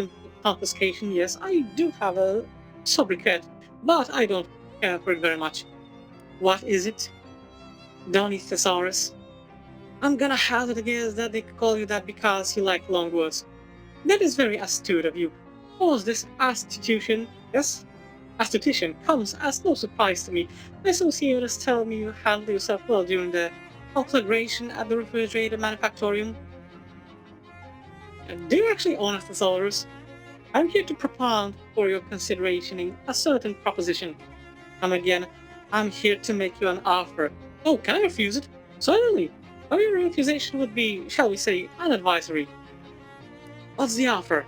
confiscation, yes. I do have a sobriquet, but I don't care for it very much. What is it? Donny Thesaurus? I'm gonna hazard a guess that they call you that because you like long words. That is very astute of you. Of course, this astitution comes as no surprise to me. My associates tell me you handled yourself well during the conflagration at the refrigerator manufactorium. Do you actually own a thesaurus? I'm here to propound for your consideration in a certain proposition. I'm here to make you an offer. Oh, can I refuse it? Certainly. But your refusal would be, shall we say, unadvisory. What's the offer?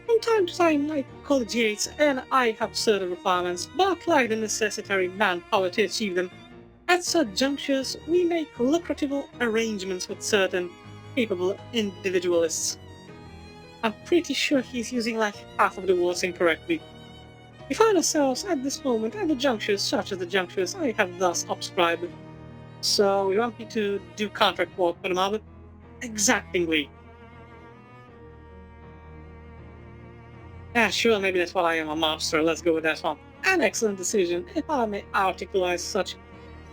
From time to time, my collegiates and I have certain requirements, but lack the necessary manpower to achieve them. At such junctures, we make lucrative arrangements with certain capable individualists. I'm pretty sure he's using like half of the words incorrectly. We find ourselves at this moment at the junctures such as the junctures I have thus subscribed. So you want me to do contract work for the mob? Exactingly. Yeah, sure, maybe that's what I am, a mobster. Let's go with that one. An excellent decision, if I may articulate such.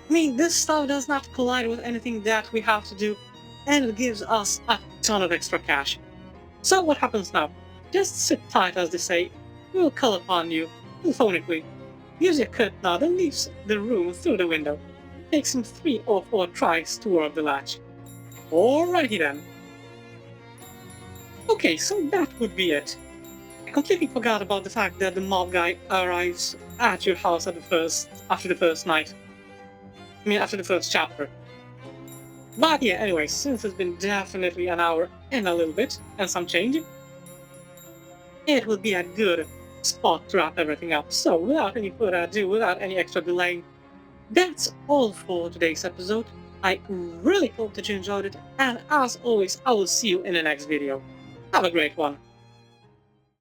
I mean, this stuff does not collide with anything that we have to do, and it gives us a ton of extra cash. So what happens now? Just sit tight, as they say. We will call upon you, telephonically. Gives you a cut nod and leaves the room through the window. It takes him 3 or 4 tries to work the latch. Alrighty then. Okay, so that would be it. I completely forgot about the fact that the mob guy arrives at your house after the first night. I mean, after the first chapter. But yeah, anyway, since it's been definitely an hour and a little bit, and some change, it will be a good spot to wrap everything up. So without any further ado, without any extra delay, that's all for today's episode. I really hope that you enjoyed it, and as always, I will see you in the next video. Have a great one.